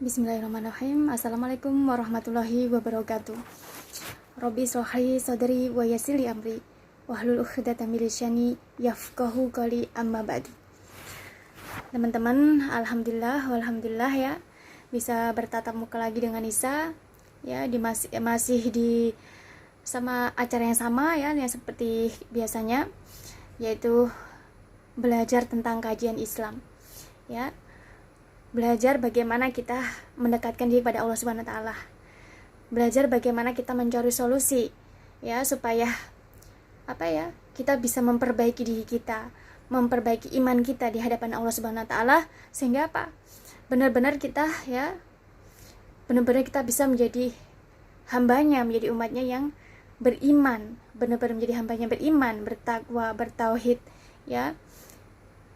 Bismillahirrahmanirrahim. Assalamualaikum warahmatullahi wabarakatuh. Robbi shrahli sadri wa yassir li amri wahlul 'uqdatam min lisani yafqahu qawli, amma ba'du. Teman-teman, alhamdulillah ya, bisa bertatap muka lagi dengan Nisa ya, masih di sama acara yang sama ya, yang seperti biasanya, yaitu belajar tentang kajian Islam ya. Belajar bagaimana kita mendekatkan diri pada Allah Subhanahu wa taala. Belajar bagaimana kita mencari solusi ya, supaya kita bisa memperbaiki diri kita, memperbaiki iman kita di hadapan Allah Subhanahu wa taala, sehingga benar-benar kita bisa menjadi hambanya, menjadi umatnya yang beriman, benar-benar menjadi hambanya beriman, bertakwa, bertauhid ya,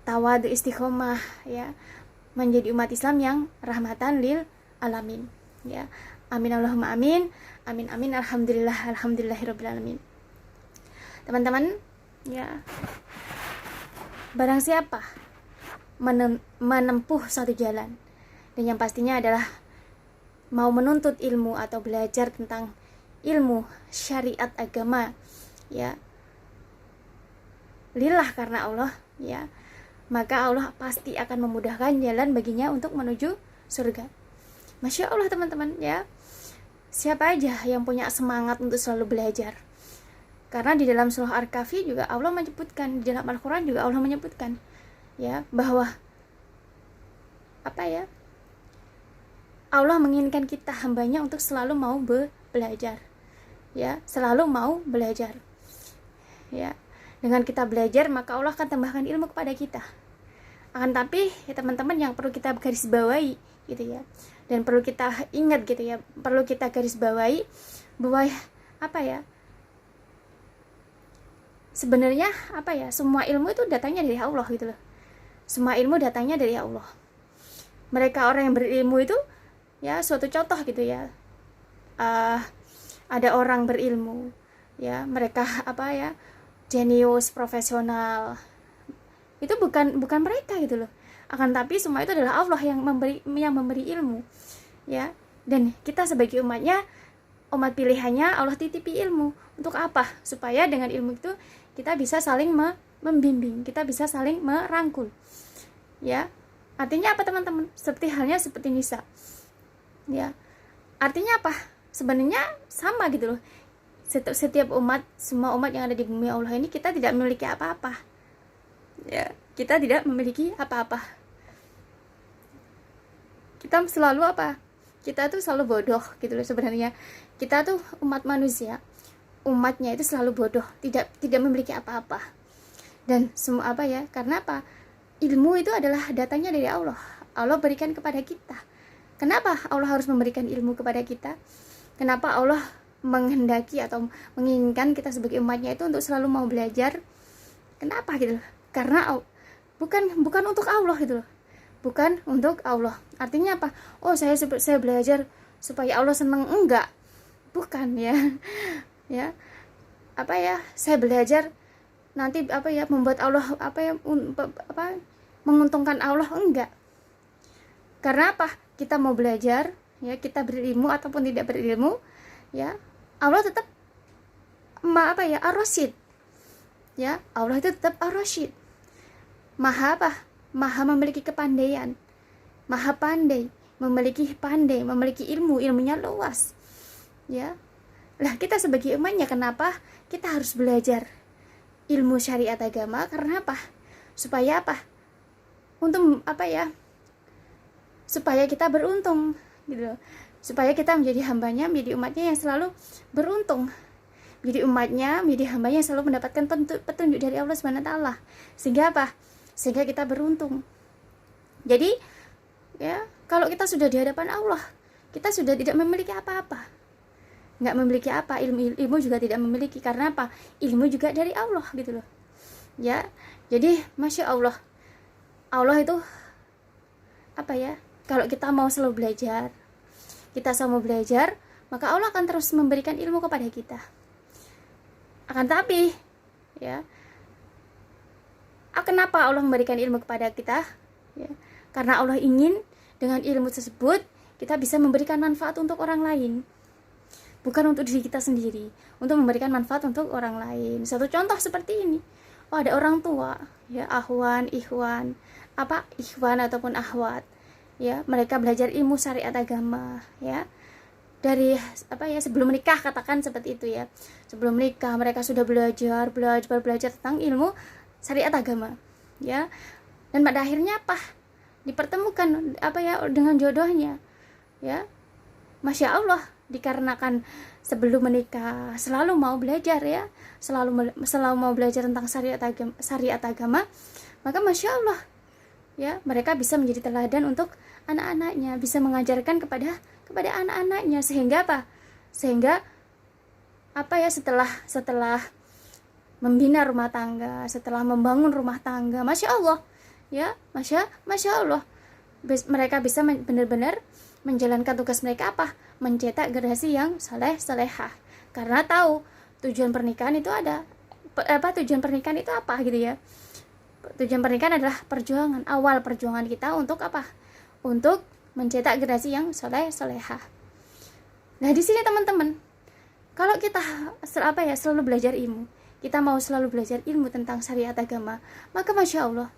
tawadu, istiqomah ya, menjadi umat Islam yang rahmatan lil alamin ya. Amin Allahumma amin. Amin amin. Alhamdulillahirabbil alamin. Teman-teman ya, barang siapa menempuh satu jalan, dan yang pastinya adalah mau menuntut ilmu atau belajar tentang ilmu syariat agama ya, lillah, karena Allah ya, maka Allah pasti akan memudahkan jalan baginya untuk menuju surga. Masya Allah teman-teman ya, siapa aja yang punya semangat untuk selalu belajar. Karena di dalam surah Al-Kahfi juga Allah menyebutkan, di dalam Al-Quran juga Allah menyebutkan ya, bahwa Allah menginginkan kita hambanya untuk selalu mau belajar ya, selalu mau belajar ya. Dengan kita belajar, maka Allah akan tambahkan ilmu kepada kita. Akan tapi ya teman-teman, yang perlu kita garis bawahi gitu ya, dan perlu kita ingat gitu ya, perlu kita garis bawahi bahwa sebenarnya semua ilmu itu datangnya dari Allah gitu loh. Semua ilmu datangnya dari Allah. Mereka orang yang berilmu itu ya, suatu contoh gitu ya, ada orang berilmu ya, mereka jenius, profesional, itu bukan mereka gitu loh. Akan tapi semua itu adalah Allah yang memberi ilmu ya. Dan kita sebagai umatnya, umat pilihannya, Allah titipi ilmu untuk apa? Supaya dengan ilmu itu kita bisa saling membimbing, kita bisa saling merangkul ya. Artinya apa teman-teman? Seperti Nisa ya. Artinya apa? Sebenarnya sama gitu loh. Setiap umat, semua umat yang ada di bumi Allah ini, kita tidak memiliki apa-apa ya, kita tidak memiliki apa-apa. Kita selalu kita tuh selalu bodoh gitu loh sebenarnya. Kita tuh umat manusia, umatnya itu selalu bodoh, tidak memiliki apa-apa. Dan semua karena ilmu itu adalah datangnya dari Allah. Allah berikan kepada kita. Kenapa Allah harus memberikan ilmu kepada kita? Kenapa Allah menghendaki atau menginginkan kita sebagai umatnya itu untuk selalu mau belajar? Kenapa gitu loh? Karena bukan untuk Allah gitu loh. Bukan untuk Allah. Artinya apa? Oh, saya belajar supaya Allah senang. Enggak. Bukan ya. Ya. Saya belajar nanti membuat Allah menguntungkan Allah. Enggak. Karena kita mau belajar ya, kita berilmu ataupun tidak berilmu ya, Allah tetap Ar-Rasyid ya. Allah itu tetap Ar-Rasyid, maha memiliki kepandaian, maha pandai, memiliki ilmunya luas ya. Lah kita sebagai umatnya, kenapa kita harus belajar ilmu syariat agama? Karena supaya untuk supaya kita beruntung gitu, supaya kita menjadi hambanya, menjadi umatnya yang selalu beruntung, menjadi umatnya, menjadi hambanya yang selalu mendapatkan petunjuk dari Allah Subhanahu wa taala. Sehingga kita beruntung. Jadi ya, kalau kita sudah di hadapan Allah, kita sudah tidak memiliki apa-apa. Enggak memiliki apa, ilmu juga tidak memiliki. Karena ilmu juga dari Allah gitu loh. Ya. Jadi Masya Allah, Allah itu kalau kita mau selalu belajar, maka Allah akan terus memberikan ilmu kepada kita. Akan tapi ya, kenapa Allah memberikan ilmu kepada kita ya? Karena Allah ingin dengan ilmu tersebut kita bisa memberikan manfaat untuk orang lain, bukan untuk diri kita sendiri, untuk memberikan manfaat untuk orang lain. Satu contoh seperti ini, oh ada orang tua ya, ikhwan ataupun akhwat ya, mereka belajar ilmu syariat agama ya, dari sebelum menikah, katakan seperti itu ya. Sebelum menikah mereka sudah belajar tentang ilmu syariat agama ya, dan pada akhirnya dipertemukan dengan jodohnya ya. Masya Allah, dikarenakan sebelum menikah selalu mau belajar ya, selalu mau belajar tentang syariat agama, maka Masya Allah ya, mereka bisa menjadi teladan untuk anak-anaknya, bisa mengajarkan kepada anak-anaknya, sehingga setelah membina rumah tangga, setelah membangun rumah tangga, Masya Allah ya, Masya Allah, mereka bisa benar-benar menjalankan tugas mereka, mencetak generasi yang salehah, karena tahu tujuan pernikahan itu apa gitu ya. Tujuan pernikahan adalah perjuangan, awal perjuangan kita untuk untuk mencetak generasi yang salehah. Nah di sini teman-teman, kalau kita selalu belajar ilmu, kita mau selalu belajar ilmu tentang syariat agama, maka Masya Allah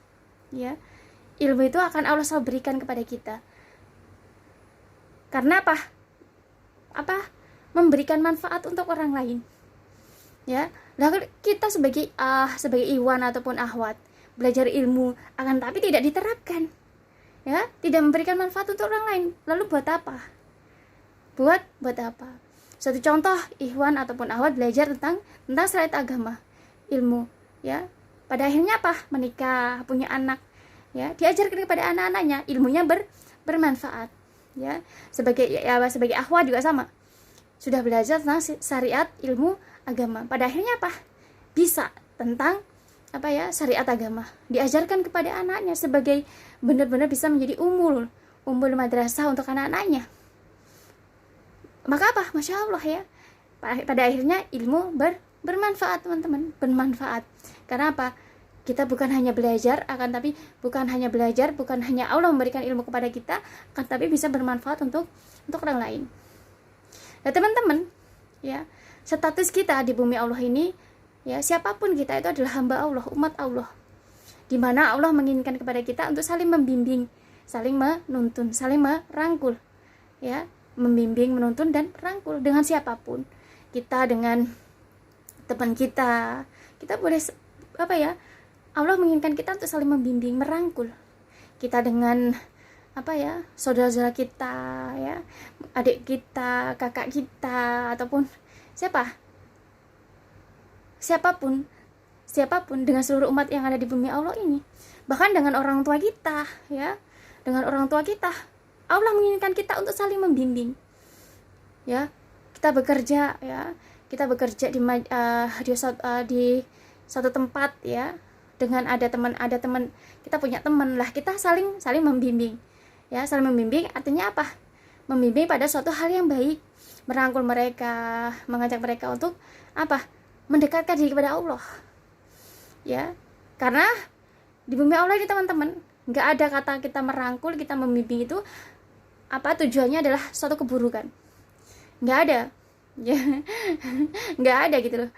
ya, ilmu itu akan Allah selalu berikan kepada kita. Karena memberikan manfaat untuk orang lain ya. Nah kita sebagai ikhwan ataupun akhwat belajar ilmu, akan tapi tidak diterapkan ya, tidak memberikan manfaat untuk orang lain, lalu buat apa? Buat apa? Suatu contoh, ikhwan ataupun akhwat belajar tentang syariat agama, ilmu ya, pada akhirnya menikah, punya anak ya, diajarkan kepada anak-anaknya, ilmunya bermanfaat ya. Sebagai akhwat juga sama, sudah belajar tentang syariat ilmu agama, pada akhirnya bisa tentang syariat agama, diajarkan kepada anaknya, sebagai benar-benar bisa menjadi umul madrasah untuk anak-anaknya. Maka Masya Allah ya, pada akhirnya ilmu bermanfaat teman-teman, bermanfaat. Karena kita bukan hanya belajar, bukan hanya Allah memberikan ilmu kepada kita, akan tapi bisa bermanfaat untuk orang lain. Nah teman-teman ya, status kita di bumi Allah ini ya, siapapun kita itu adalah hamba Allah, umat Allah, di mana Allah menginginkan kepada kita untuk saling membimbing, saling menuntun, saling merangkul ya, membimbing, menuntun dan rangkul dengan siapapun. Kita dengan teman kita boleh Allah menginginkan kita untuk saling membimbing, merangkul. Kita dengan saudara-saudara kita ya, adik kita, kakak kita, ataupun siapapun dengan seluruh umat yang ada di bumi Allah ini. Bahkan dengan orang tua kita ya, Allah menginginkan kita untuk saling membimbing ya. Kita bekerja di suatu tempat ya, dengan ada teman, kita punya teman lah, kita saling membimbing ya. Saling membimbing artinya membimbing pada suatu hal yang baik, merangkul mereka, mengajak mereka untuk mendekatkan diri kepada Allah ya. Karena di bumi Allah ini teman-teman, nggak ada kata kita merangkul, kita membimbing itu tujuannya adalah suatu keburukan, nggak ada ya. Nggak ada gitu loh.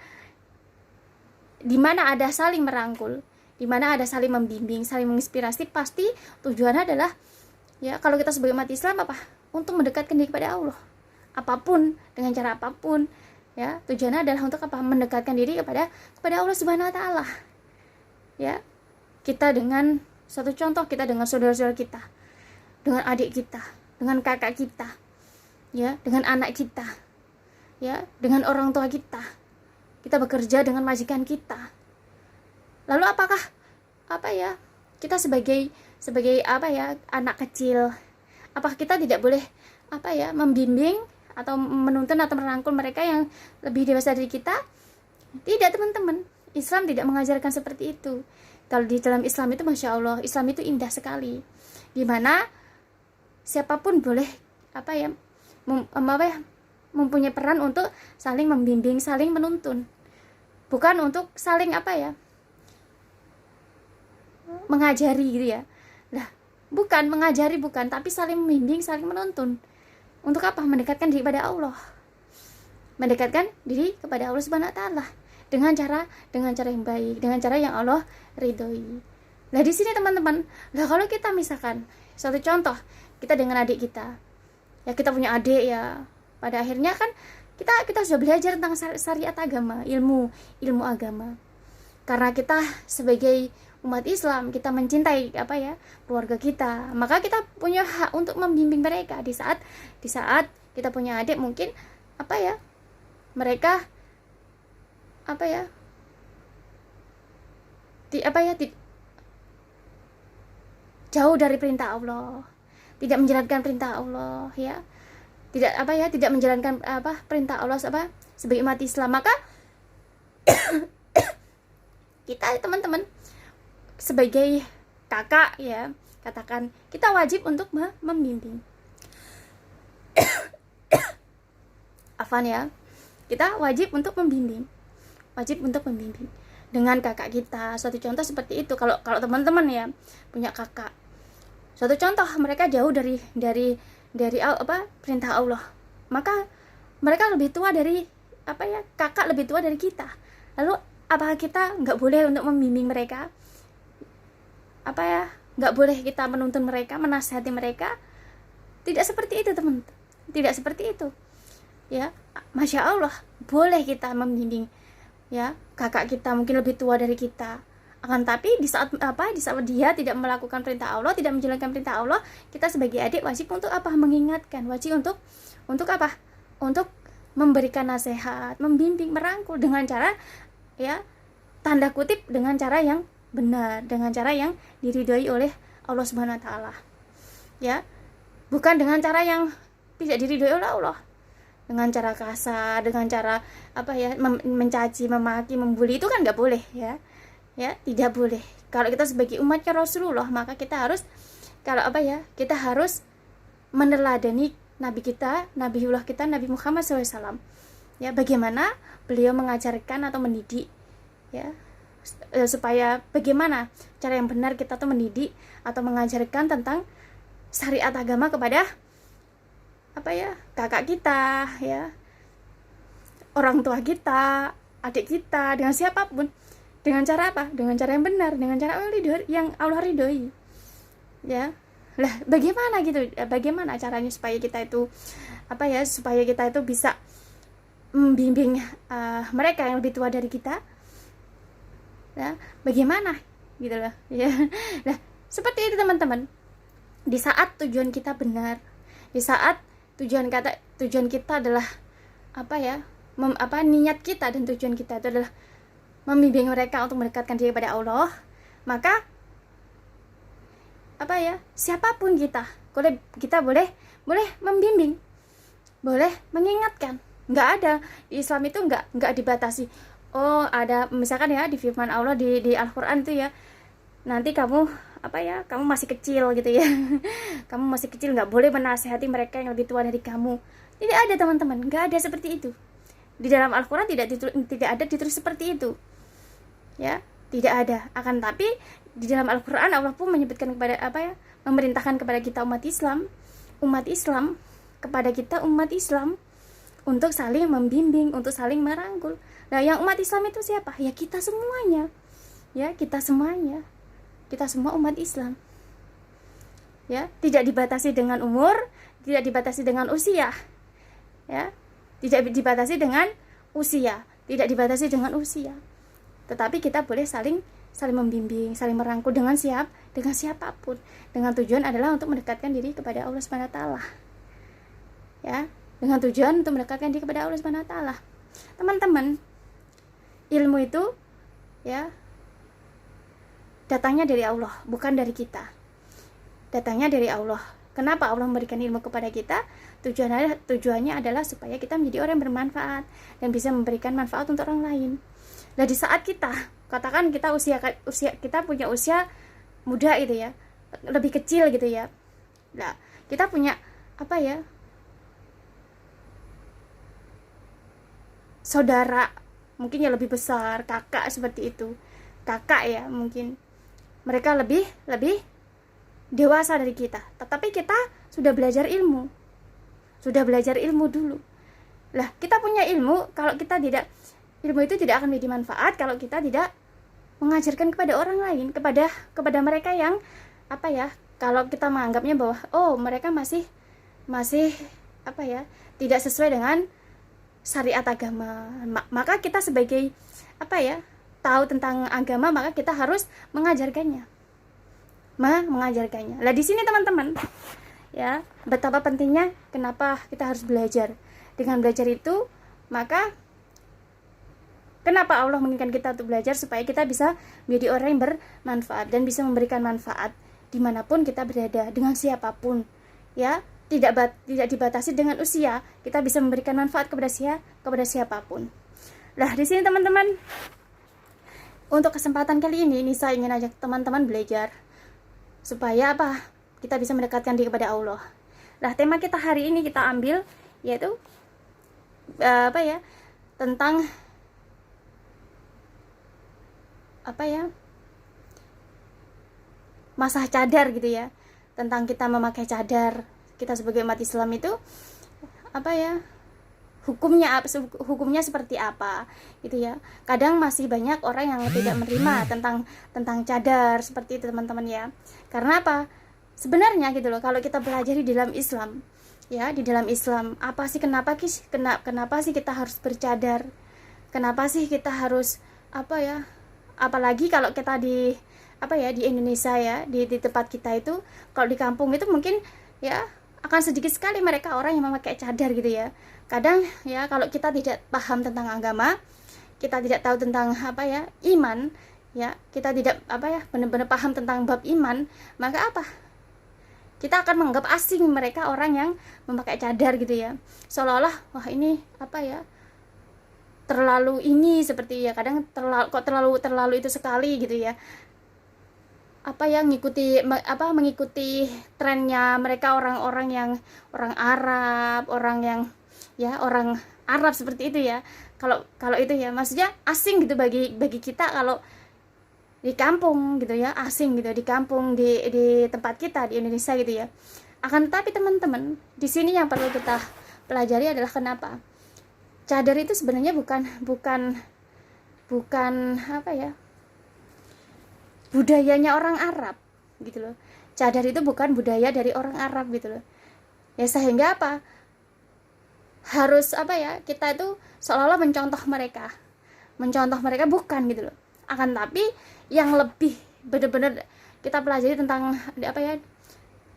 Dimana ada saling merangkul, dimana ada saling membimbing, saling menginspirasi, pasti tujuannya adalah ya, kalau kita sebagai umat Islam untuk mendekatkan diri kepada Allah, apapun, dengan cara apapun ya, tujuannya adalah untuk mendekatkan diri kepada Allah Subhanahu wa taala ya. Kita dengan satu contoh, kita dengan saudara-saudara kita, dengan adik kita, dengan kakak kita ya, dengan anak kita ya, dengan orang tua kita bekerja dengan majikan kita. Lalu apakah kita sebagai anak kecil, apakah kita tidak boleh membimbing atau menuntun atau merangkul mereka yang lebih dewasa dari kita? Tidak teman-teman, Islam tidak mengajarkan seperti itu. Kalau di dalam Islam itu Masya Allah, Islam itu indah sekali, dimana siapapun boleh mempunyai peran untuk saling membimbing, saling menuntun, bukan untuk saling mengajari gitu ya. Nah, bukan mengajari, bukan, tapi saling membimbing, saling menuntun. Untuk apa? Mendekatkan diri kepada Allah. Mendekatkan diri kepada Allah Subhanahu wa taala dengan cara yang baik, dengan cara yang Allah ridhoi. Nah, di sini teman-teman, lah kalau kita misalkan satu contoh, kita dengan adik kita. Ya, kita punya adik ya. Pada akhirnya kan kita sudah belajar tentang syariat agama, ilmu agama. Karena kita sebagai umat Islam, kita mencintai keluarga kita, maka kita punya hak untuk membimbing mereka di saat kita punya adik mungkin mereka jauh dari perintah Allah, tidak menjalankan perintah Allah, ya, tidak menjalankan perintah Allah sebagai umat Islam, maka kita teman-teman sebagai kakak, ya, katakan kita wajib untuk membimbing. Afan ya, kita wajib untuk membimbing dengan kakak kita. Suatu contoh seperti itu, kalau teman-teman ya punya kakak, suatu contoh mereka jauh dari perintah Allah, maka mereka lebih tua dari kakak lebih tua dari kita. Lalu apakah kita nggak boleh untuk membimbing mereka? Nggak boleh kita menuntun mereka, menasihati mereka? Tidak seperti itu, teman. Tidak seperti itu. Ya, Masya Allah, boleh kita membimbing, ya, kakak kita mungkin lebih tua dari kita. Akan tapi di saat dia tidak melakukan perintah Allah, tidak menjalankan perintah Allah, kita sebagai adik wajib untuk mengingatkan, wajib untuk untuk memberikan nasihat, membimbing, merangkul dengan cara, ya, tanda kutip, dengan cara yang benar, dengan cara yang diridhoi oleh Allah Subhanahu wa taala. Ya, bukan dengan cara yang tidak diridhoi oleh Allah. Dengan cara kasar, dengan cara mencaci, memaki, membuli, itu kan nggak boleh, ya. Ya, tidak boleh. Kalau kita sebagai umatnya Rasulullah, maka kita harus kita harus meneladani Nabi kita, Nabiullah kita, Nabi Muhammad SAW. Ya, bagaimana beliau mengajarkan atau mendidik, ya, supaya bagaimana cara yang benar kita tuh mendidik atau mengajarkan tentang syariat agama kepada kakak kita, ya, orang tua kita, adik kita, dengan siapapun, dengan cara dengan cara yang benar, dengan cara yang Allah ridhoi, ya. Lah, bagaimana gitu, bagaimana caranya supaya kita itu supaya kita itu bisa membimbing mereka yang lebih tua dari kita, ya, bagaimana gitu loh, ya. Nah, seperti itu teman-teman. Di saat tujuan kita benar, di saat tujuan kita adalah niat kita dan tujuan kita itu adalah membimbing mereka untuk mendekatkan diri kepada Allah, maka siapapun kita boleh membimbing, boleh mengingatkan. Nggak ada di Islam itu nggak dibatasi. Oh, ada misalkan ya di firman Allah di Al-Qur'an itu, ya, nanti kamu kamu masih kecil gitu, ya. Kamu masih kecil, nggak boleh menasihati mereka yang lebih tua dari kamu. Tidak ada, teman-teman, nggak ada seperti itu. Di dalam Al-Qur'an tidak ada ditulis seperti itu, ya, tidak ada. Akan tapi di dalam Al-Qur'an Allah pun menyebutkan kepada memerintahkan kepada kita umat Islam kepada kita umat Islam untuk saling membimbing, untuk saling merangkul. Nah, yang umat Islam itu siapa? Ya, kita semuanya. Ya, kita semuanya. Kita semua umat Islam. Ya, tidak dibatasi dengan umur, tidak dibatasi dengan usia. Ya, tidak dibatasi dengan usia, tidak dibatasi dengan usia. Tetapi kita boleh saling membimbing, saling merangkul dengan siapapun. Dengan tujuan adalah untuk mendekatkan diri kepada Allah Subhanahu wa taala. Ya, dengan tujuan untuk mendekatkan diri kepada Allah Subhanahu wa taala. Teman-teman, ilmu itu, ya, datangnya dari Allah, bukan dari kita. Datangnya dari Allah. Kenapa Allah memberikan ilmu kepada kita? Tujuannya adalah supaya kita menjadi orang yang bermanfaat dan bisa memberikan manfaat untuk orang lain. Nah, di saat kita, katakan kita kita punya usia muda itu, ya, lebih kecil gitu, ya. Nah, kita punya saudara mungkin yang lebih besar, kakak seperti itu. Kakak, ya, mungkin mereka lebih dewasa dari kita, tetapi kita sudah belajar ilmu. sudah belajar ilmu dulu. Lah, kita punya ilmu, kalau kita tidak, ilmu itu tidak akan menjadi manfaat kalau kita tidak mengajarkan kepada orang lain, kepada mereka yang apa ya, kalau kita menganggapnya bahwa oh mereka masih apa ya, tidak sesuai dengan syariat agama, maka kita sebagai apa ya, tahu tentang agama, maka kita harus mengajarkannya. Lah di sini teman-teman ya, betapa pentingnya kenapa kita harus belajar. Dengan belajar itu, maka kenapa Allah menginginkan kita untuk belajar, supaya kita bisa menjadi orang yang bermanfaat dan bisa memberikan manfaat dimanapun kita berada, dengan siapapun ya, tidak dibatasi dengan usia, kita bisa memberikan manfaat kepada siapapun. Lah di sini teman-teman, untuk kesempatan kali ini Nisa ingin ajak teman-teman belajar supaya apa, kita bisa mendekatkan diri kepada Allah. Nah, tema kita hari ini kita ambil yaitu apa ya, tentang apa ya, masalah cadar gitu ya, tentang kita memakai cadar. Kita sebagai umat Islam itu apa ya, hukumnya seperti apa gitu ya. Kadang masih banyak orang yang tidak menerima tentang cadar seperti itu teman-teman ya. Karena apa? Sebenarnya gitu loh, kalau kita pelajari di dalam Islam ya, di dalam Islam apa sih, kenapa sih kita harus bercadar? Kenapa sih kita harus apa ya? Apalagi kalau kita di apa ya, di Indonesia ya, di tempat kita itu, kalau di kampung itu mungkin ya akan sedikit sekali mereka orang yang memakai cadar gitu ya. Kadang ya, kalau kita tidak paham tentang agama, kita tidak tahu tentang apa ya, iman ya, kita tidak apa ya, benar-benar paham tentang bab iman, maka apa, kita akan menganggap asing mereka orang yang memakai cadar gitu ya, seolah-olah wah ini apa ya, terlalu ini seperti ya, kadang terlalu itu sekali gitu ya, apa yang mengikuti trennya mereka, orang-orang yang orang Arab, orang yang ya orang Arab seperti itu ya. Kalau itu ya, maksudnya asing gitu bagi kita kalau di kampung gitu ya, asing gitu di kampung, di tempat kita di Indonesia gitu ya. Akan tetapi teman-teman, di sini yang perlu kita pelajari adalah kenapa cadar itu sebenarnya bukan apa ya, budayanya orang Arab gitu loh. Cadar itu bukan budaya dari orang Arab gitu loh ya, sehingga apa, harus apa ya, kita itu seolah-olah mencontoh mereka, bukan gitu loh. Akan tapi yang lebih benar-benar kita pelajari tentang apa ya,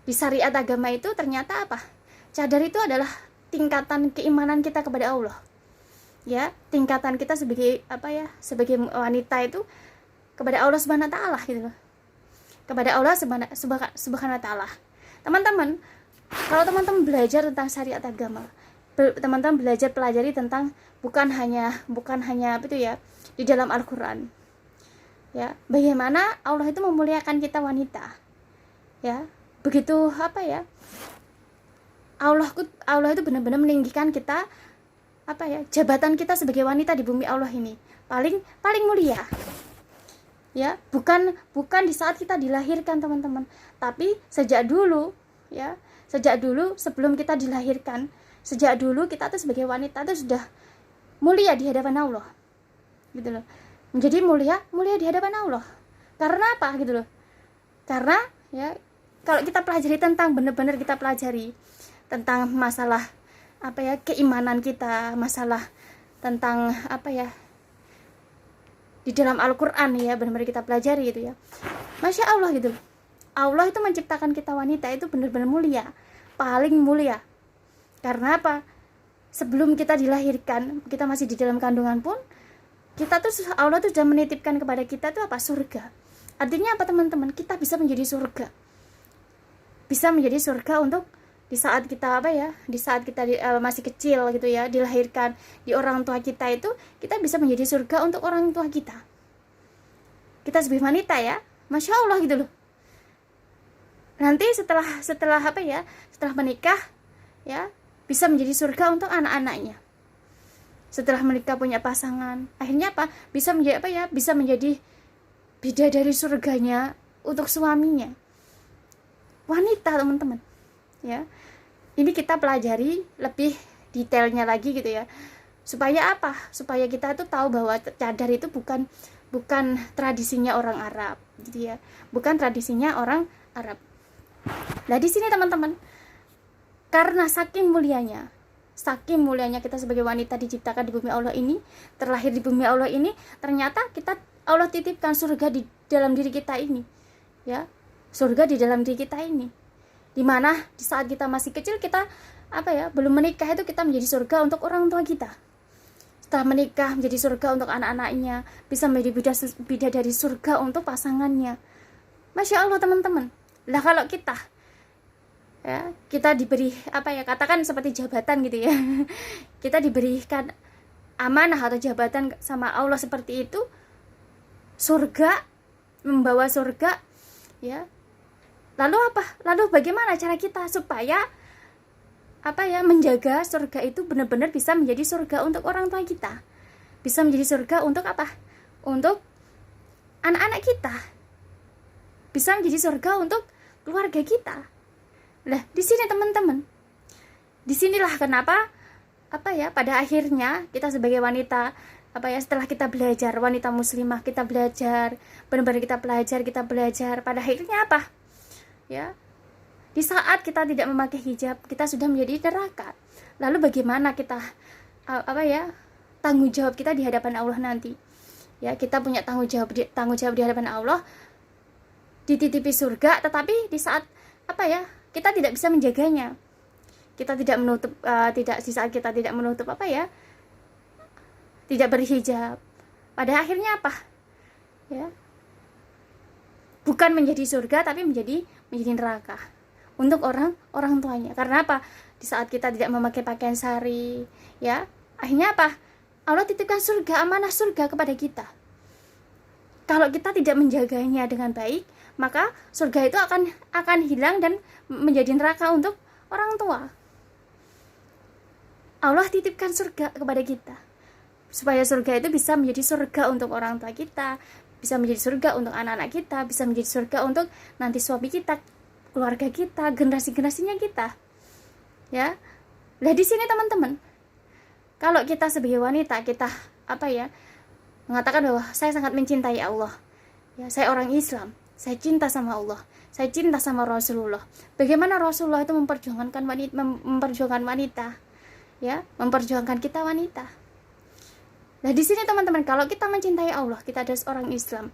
di syariat agama itu, ternyata apa, cadar itu adalah tingkatan keimanan kita kepada Allah ya, tingkatan kita sebagai apa ya, sebagai wanita itu kepada Allah Subhanahu wa taala gitu loh. Kepada Allah Subhanahu wa taala. Teman-teman, kalau teman-teman belajar tentang syariat agama, teman-teman pelajari tentang bukan hanya apa itu ya, di dalam Al-Qur'an. Ya, bagaimana Allah itu memuliakan kita wanita. Ya, begitu apa ya? Allah itu benar-benar meninggikan kita apa ya? Jabatan kita sebagai wanita di bumi Allah ini paling mulia. Ya, bukan di saat kita dilahirkan teman-teman, tapi sejak dulu ya, sebelum kita dilahirkan, sejak dulu kita tuh sebagai wanita tuh sudah mulia di hadapan Allah gitu loh, menjadi mulia di hadapan Allah. Karena apa gitu loh, karena ya, kalau kita pelajari tentang benar-benar kita pelajari tentang masalah apa ya, keimanan kita, masalah tentang apa ya, di dalam Al-Quran ya, benar-benar kita pelajari gitu ya, Masya Allah gitu. Allah itu menciptakan kita wanita itu benar-benar mulia, paling mulia. Karena apa? Sebelum kita dilahirkan, kita masih di dalam kandungan pun, kita tuh Allah tuh sudah menitipkan kepada kita tuh apa? Surga. Artinya apa teman-teman? Kita bisa menjadi surga. Bisa menjadi surga untuk di saat kita apa ya, di saat kita masih kecil gitu ya, dilahirkan di orang tua kita itu, kita bisa menjadi surga untuk orang tua kita sebagai wanita ya, Masya Allah gitu loh. Nanti setelah apa ya, setelah menikah ya, bisa menjadi surga untuk anak-anaknya. Setelah menikah punya pasangan, akhirnya apa, bisa menjadi apa ya, bisa menjadi bidadari surganya untuk suaminya, wanita teman-teman ya. ini kita pelajari lebih detailnya lagi gitu ya. Supaya apa? Supaya kita tuh tahu bahwa cadar itu bukan tradisinya orang Arab gitu ya. Bukan tradisinya orang Arab. Nah, di sini teman-teman, karena saking mulianya kita sebagai wanita diciptakan di bumi Allah ini, terlahir di bumi Allah ini, ternyata Allah titipkan surga di dalam diri kita ini. Ya. Surga di dalam diri kita ini. Dimana di saat kita masih kecil, kita belum menikah itu kita menjadi surga untuk orang tua kita. Setelah menikah menjadi surga untuk anak-anaknya, bisa menjadi bidadari surga untuk pasangannya. Masya Allah teman-teman. Lah kalau kita diberi katakan seperti jabatan gitu ya. Kita diberikan amanah atau jabatan sama Allah seperti itu, surga, membawa surga, ya. Lalu bagaimana cara kita supaya menjaga surga itu benar-benar bisa menjadi surga untuk orang tua kita, bisa menjadi surga untuk untuk anak-anak kita, bisa menjadi surga untuk keluarga kita. Nah, di sini teman-teman, disinilah kenapa pada akhirnya kita sebagai wanita setelah kita belajar, wanita muslimah, kita belajar, benar-benar kita belajar, pada akhirnya di saat kita tidak memakai hijab, kita sudah menjadi neraka. Lalu bagaimana kita tanggung jawab kita di hadapan Allah nanti? Ya, kita punya tanggung jawab di hadapan Allah, dititipi surga, tetapi di saat kita tidak bisa menjaganya. Kita tidak menutup di saat kita tidak menutup tidak berhijab. Pada akhirnya Ya. Bukan menjadi surga tapi menjadi neraka untuk orang tuanya. Karena di saat kita tidak memakai pakaian sari, ya, akhirnya Allah titipkan surga, amanah surga kepada kita. Kalau kita tidak menjaganya dengan baik, maka surga itu akan hilang dan menjadi neraka untuk orang tua. Allah titipkan surga kepada kita, supaya surga itu bisa menjadi surga untuk orang tua kita, bisa menjadi surga untuk anak-anak kita, bisa menjadi surga untuk nanti suami kita, keluarga kita, generasi-generasinya kita. Ya. Nah, di sini teman-teman, kalau kita sebagai wanita, kita mengatakan bahwa saya sangat mencintai Allah. Ya, saya orang Islam, saya cinta sama Allah, saya cinta sama Rasulullah. Bagaimana Rasulullah itu memperjuangkan wanita, ya, memperjuangkan kita wanita. Nah, di sini teman-teman, kalau kita mencintai Allah, kita ada seorang Islam,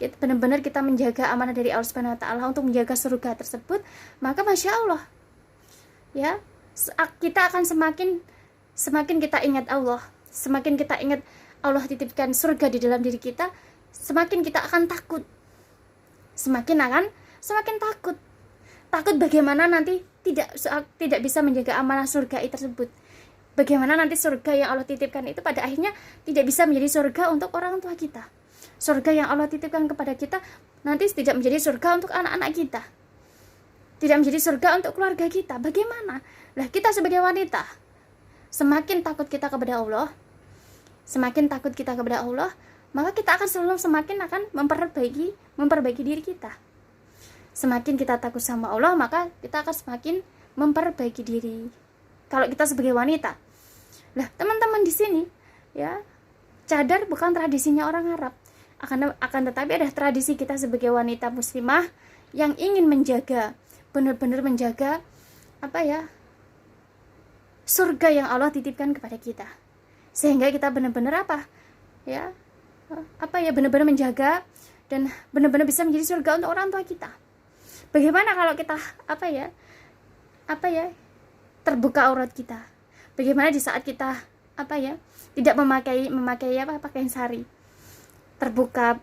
kita benar-benar kita menjaga amanah dari Allah Subhanahu wa taala untuk menjaga surga tersebut, maka Masya Allah, ya, kita akan semakin kita ingat Allah, semakin kita ingat Allah titipkan surga di dalam diri kita, semakin kita akan takut, semakin takut bagaimana nanti tidak bisa menjaga amanah surga tersebut. Bagaimana nanti surga yang Allah titipkan itu pada akhirnya tidak bisa menjadi surga untuk orang tua kita. Surga yang Allah titipkan kepada kita nanti tidak menjadi surga untuk anak-anak kita, tidak menjadi surga untuk keluarga kita. Bagaimana? Lah, kita sebagai wanita, semakin takut kita kepada Allah, maka kita akan semakin akan memperbaiki diri kita. Semakin kita takut sama Allah, maka kita akan semakin memperbaiki diri. Kalau kita sebagai wanita. Lah, teman-teman di sini, ya, cadar bukan tradisinya orang Arab. Akan tetapi ada tradisi kita sebagai wanita muslimah yang ingin menjaga, benar-benar menjaga surga yang Allah titipkan kepada kita. Sehingga kita benar-benar benar-benar menjaga dan benar-benar bisa menjadi surga untuk orang tua kita. Bagaimana kalau kita terbuka aurat kita? Bagaimana di saat kita tidak memakai pakaian sari, terbuka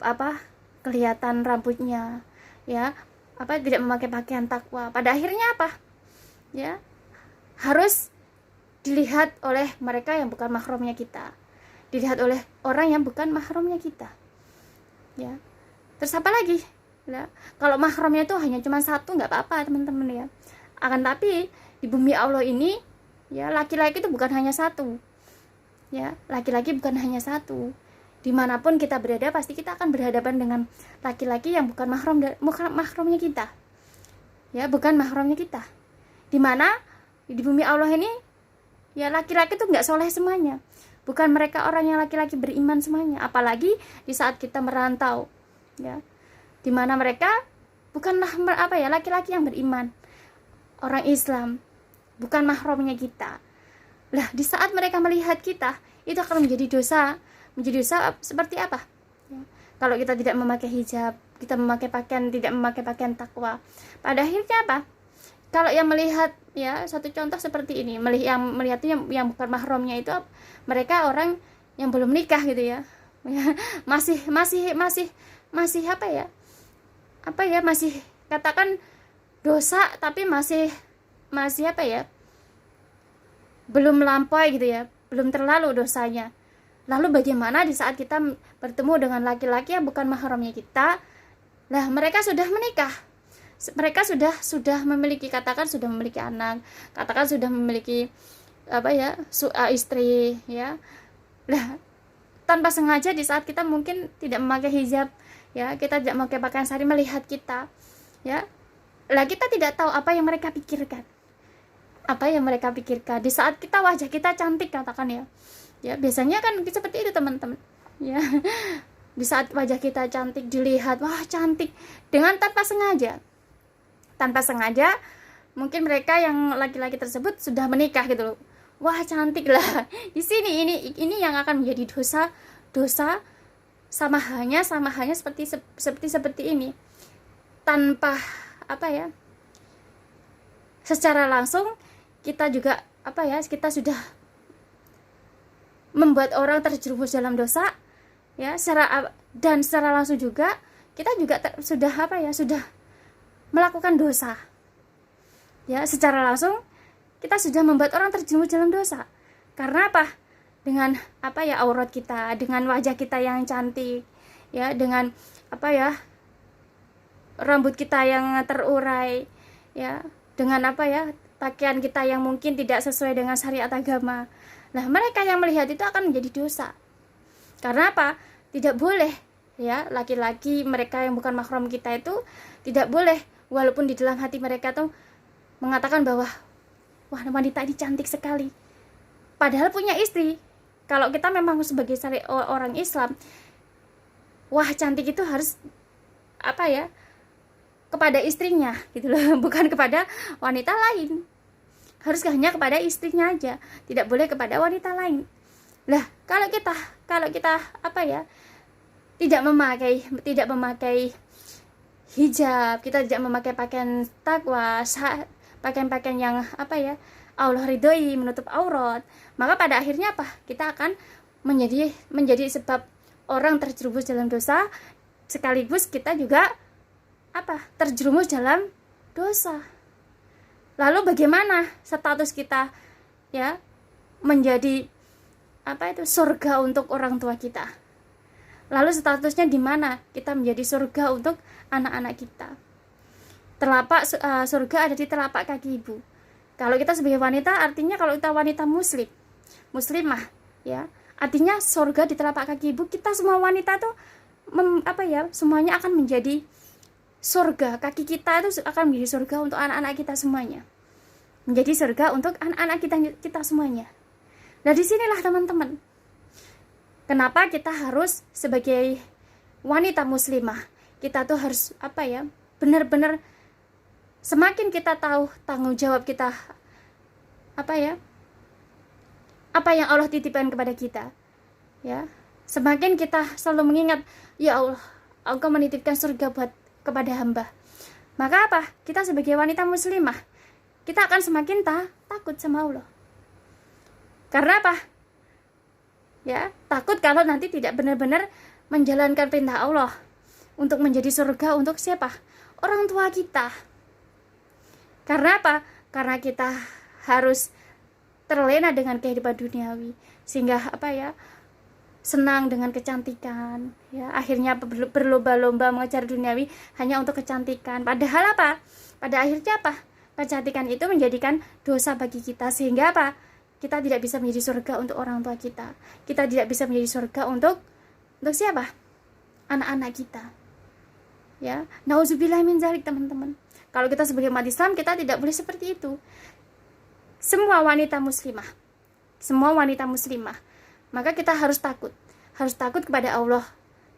kelihatan rambutnya, ya, tidak memakai pakaian takwa, pada akhirnya ya, harus dilihat oleh mereka yang bukan mahramnya kita, dilihat oleh orang yang bukan mahramnya kita, ya. Terus apa lagi? Ya, kalau mahramnya itu hanya cuma satu, nggak apa-apa teman-teman, ya. Akan tapi di bumi Allah ini, ya, laki-laki itu bukan hanya satu, ya, laki-laki bukan hanya satu. Dimanapun kita berada, pasti kita akan berhadapan dengan laki-laki yang bukan mahramnya kita, ya, bukan mahramnya kita. Dimana di bumi Allah ini ya laki-laki tuh nggak soleh semuanya, bukan mereka orang yang laki-laki beriman semuanya, apalagi di saat kita merantau ya, dimana mereka bukanlah laki-laki yang beriman, orang Islam, bukan mahramnya kita. Lah di saat mereka melihat kita, itu akan menjadi dosa seperti apa ya? Kalau kita tidak memakai hijab, kita memakai pakaian, tidak memakai pakaian takwa, pada akhirnya apa? Kalau yang melihat ya, satu contoh seperti ini, yang melihat itu yang bukan mahramnya itu mereka orang yang belum nikah gitu ya. masih masih katakan dosa, tapi masih belum melampaui gitu ya, belum terlalu dosanya. Lalu bagaimana di saat kita bertemu dengan laki-laki yang bukan mahramnya kita? Lah mereka sudah menikah, mereka sudah memiliki, katakan sudah memiliki anak, katakan sudah memiliki istri ya. Lah tanpa sengaja di saat kita mungkin tidak memakai hijab ya, kita tidak memakai pakaian sari, melihat kita ya, lah kita tidak tahu apa yang mereka pikirkan, di saat kita wajah kita cantik, katakan ya biasanya kan seperti itu teman-teman ya. Di saat wajah kita cantik, dilihat wah cantik, dengan tanpa sengaja mungkin mereka yang laki-laki tersebut sudah menikah gitu loh. Wah cantik lah. Di sini ini yang akan menjadi dosa sama hanya seperti ini. Tanpa secara langsung kita juga kita sudah membuat orang terjerumus dalam dosa ya, dan secara langsung juga kita juga sudah melakukan dosa ya. Secara langsung kita sudah membuat orang terjerumus dalam dosa. Karena apa? Dengan aurat kita, dengan wajah kita yang cantik ya, dengan rambut kita yang terurai ya, dengan pakaian kita yang mungkin tidak sesuai dengan syariat agama. Nah mereka yang melihat itu akan menjadi dosa. Karena apa? Tidak boleh ya, laki-laki mereka yang bukan mahram kita itu tidak boleh, walaupun di dalam hati mereka tuh mengatakan bahwa wah wanita ini cantik sekali, padahal punya istri. Kalau kita memang sebagai orang Islam, wah cantik itu harus kepada istrinya gitu loh, bukan kepada wanita lain. Harus hanya kepada istrinya aja, tidak boleh kepada wanita lain. Lah kalau kita tidak memakai hijab, kita tidak memakai pakaian takwa, pakaian-pakaian yang Allah ridhoi, menutup aurat, maka pada akhirnya kita akan menjadi sebab orang terjerumus dalam dosa, sekaligus kita juga terjerumus dalam dosa. Lalu bagaimana status kita ya menjadi surga untuk orang tua kita? Lalu statusnya di mana kita menjadi surga untuk anak-anak kita? Surga ada di telapak kaki ibu. Kalau kita sebagai wanita, artinya kalau kita wanita muslimah ya, artinya surga di telapak kaki ibu. Kita semua wanita tuh semuanya akan menjadi surga. Kaki kita itu akan menjadi surga untuk anak-anak kita semuanya, menjadi surga untuk anak-anak kita semuanya. Nah disinilah teman-teman, kenapa kita harus sebagai wanita muslimah, kita tuh harus benar-benar semakin kita tahu tanggung jawab kita, apa yang Allah titipkan kepada kita ya, semakin kita selalu mengingat, ya Allah, Engkau menitipkan surga kepada hamba. Maka kita sebagai wanita muslimah, kita akan semakin takut sama Allah. Karena ya, takut kalau nanti tidak benar-benar menjalankan perintah Allah untuk menjadi surga untuk siapa? Orang tua kita. Karena karena kita harus terlena dengan kehidupan duniawi, sehingga senang dengan kecantikan ya, akhirnya berlomba-lomba mengejar duniawi hanya untuk kecantikan. Padahal pada akhirnya kecantikan itu menjadikan dosa bagi kita, sehingga kita tidak bisa menjadi surga untuk orang tua kita. Kita tidak bisa menjadi surga untuk siapa? Anak-anak kita ya. Nauzubillah min dzalik teman-teman. Kalau kita sebagai umat Islam, kita tidak boleh seperti itu. Semua wanita muslimah, maka kita harus takut kepada Allah.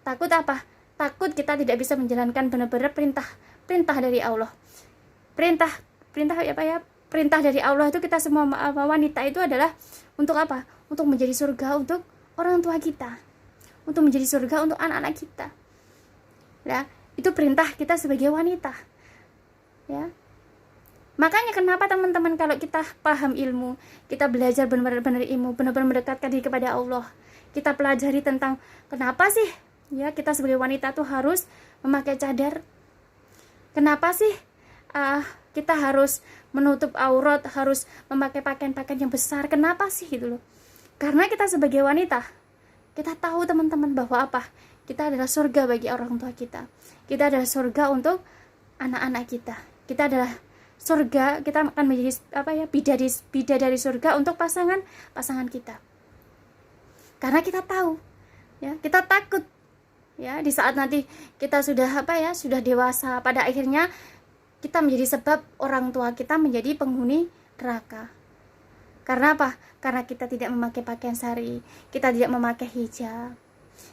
Takut apa? Takut kita tidak bisa menjalankan benar-benar perintah dari Allah. Perintah apa ya? Perintah dari Allah itu, kita semua wanita itu adalah untuk apa? Untuk menjadi surga untuk orang tua kita, untuk menjadi surga untuk anak-anak kita. Ya, itu perintah kita sebagai wanita. Ya. Makanya kenapa teman-teman, kalau kita paham ilmu, kita belajar benar-benar ilmu, benar-benar mendekatkan diri kepada Allah, kita pelajari tentang kenapa sih ya kita sebagai wanita tuh harus memakai cadar, kenapa sih kita harus menutup aurat, harus memakai pakaian-pakaian yang besar, kenapa sih gitu loh. Karena kita sebagai wanita, kita tahu teman-teman bahwa apa, kita adalah surga bagi orang tua kita, kita adalah surga untuk anak-anak kita, kita adalah surga, kita akan menjadi apa ya, bidadari surga untuk pasangan kita. Karena kita tahu ya, kita takut ya di saat nanti kita sudah apa ya, sudah dewasa, pada akhirnya kita menjadi sebab orang tua kita menjadi penghuni neraka. Karena apa? Karena kita tidak memakai pakaian syar'i, kita tidak memakai hijab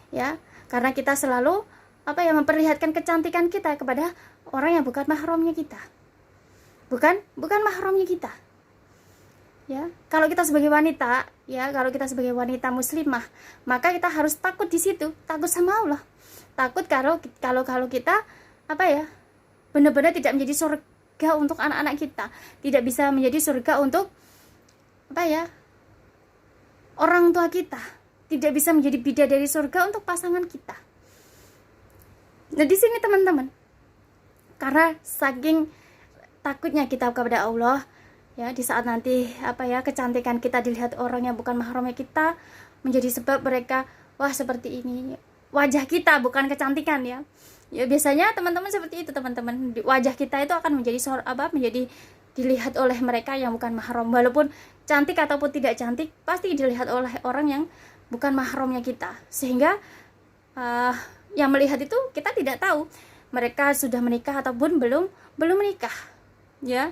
ya, karena kita selalu apa ya, memperlihatkan kecantikan kita kepada orang yang bukan mahramnya kita, bukan mahramnya kita. Ya, kalau kita sebagai wanita, ya, kalau kita sebagai wanita muslimah, maka kita harus takut di situ, takut sama Allah. Takut kalau kita apa ya, benar-benar tidak menjadi surga untuk anak-anak kita, tidak bisa menjadi surga untuk apa ya, orang tua kita, tidak bisa menjadi bidadari surga untuk pasangan kita. Nah, di sini teman-teman, karena saking takutnya kita kepada Allah, ya, di saat nanti apa ya, kecantikan kita dilihat orang yang bukan mahramnya kita, menjadi sebab mereka, wah seperti ini wajah kita, bukan kecantikan ya. Ya biasanya teman-teman seperti itu teman-teman, wajah kita itu akan menjadi menjadi dilihat oleh mereka yang bukan mahram. Walaupun cantik ataupun tidak cantik, pasti dilihat oleh orang yang bukan mahramnya kita, sehingga yang melihat itu kita tidak tahu mereka sudah menikah ataupun belum menikah ya.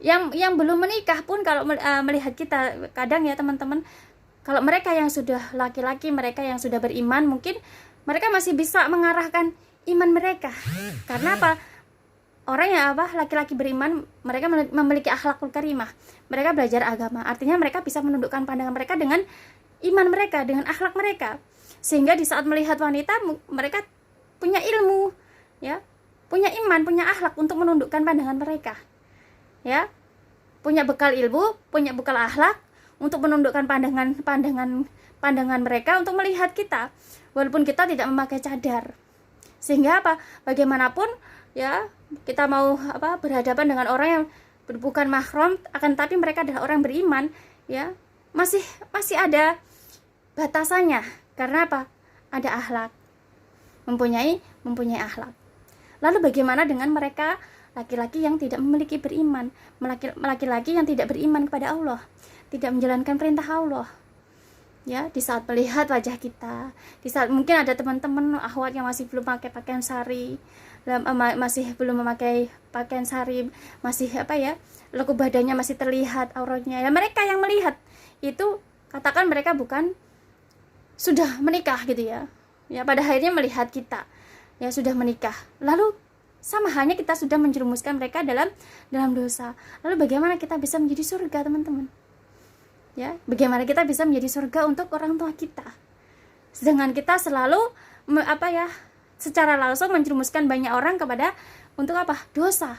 Yang belum menikah pun kalau melihat kita, kadang ya teman-teman, kalau mereka yang sudah laki-laki, mereka yang sudah beriman, mungkin mereka masih bisa mengarahkan iman mereka. Karena apa? Orang yang laki-laki beriman, mereka memiliki akhlakul karimah, mereka belajar agama, artinya mereka bisa menundukkan pandangan mereka dengan iman mereka, dengan akhlak mereka, sehingga di saat melihat wanita, mereka punya ilmu ya, punya iman, punya akhlak untuk menundukkan pandangan mereka ya, punya bekal ilmu, punya bekal akhlak untuk menundukkan pandangan mereka untuk melihat kita, walaupun kita tidak memakai cadar. Sehingga apa? Bagaimanapun ya, kita mau berhadapan dengan orang yang bukan mahram, akan tapi mereka adalah orang beriman ya, masih ada batasannya. Karena apa? Ada akhlak, mempunyai akhlak. Lalu bagaimana dengan mereka laki-laki yang tidak memiliki beriman, laki-laki yang tidak beriman kepada Allah, tidak menjalankan perintah Allah ya. Di saat melihat wajah kita, di saat mungkin ada teman-teman akhwat yang masih belum pakai pakaian syar'i, masih belum memakai pakaian syar'i, masih lekuk badannya masih terlihat auratnya ya, mereka yang melihat itu, katakan mereka bukan sudah menikah gitu ya, pada akhirnya melihat kita ya sudah menikah, lalu sama halnya kita sudah menjerumuskan mereka dalam dosa. Lalu bagaimana kita bisa menjadi surga teman-teman ya, bagaimana kita bisa menjadi surga untuk orang tua kita, sedangkan kita selalu secara langsung menjerumuskan banyak orang kepada untuk dosa,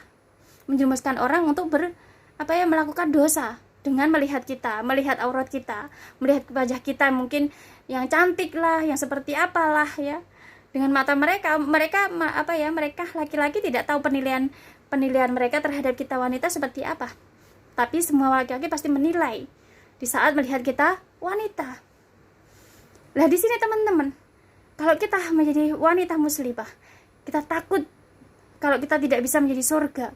menjerumuskan orang untuk melakukan dosa dengan melihat kita, melihat aurat kita, melihat wajah kita mungkin yang cantik lah, yang seperti apalah ya. Dengan mata mereka laki-laki tidak tahu penilaian mereka terhadap kita wanita seperti apa. Tapi semua laki-laki pasti menilai di saat melihat kita wanita. Nah, di sini teman-teman, kalau kita menjadi wanita muslimah, kita takut kalau kita tidak bisa menjadi surga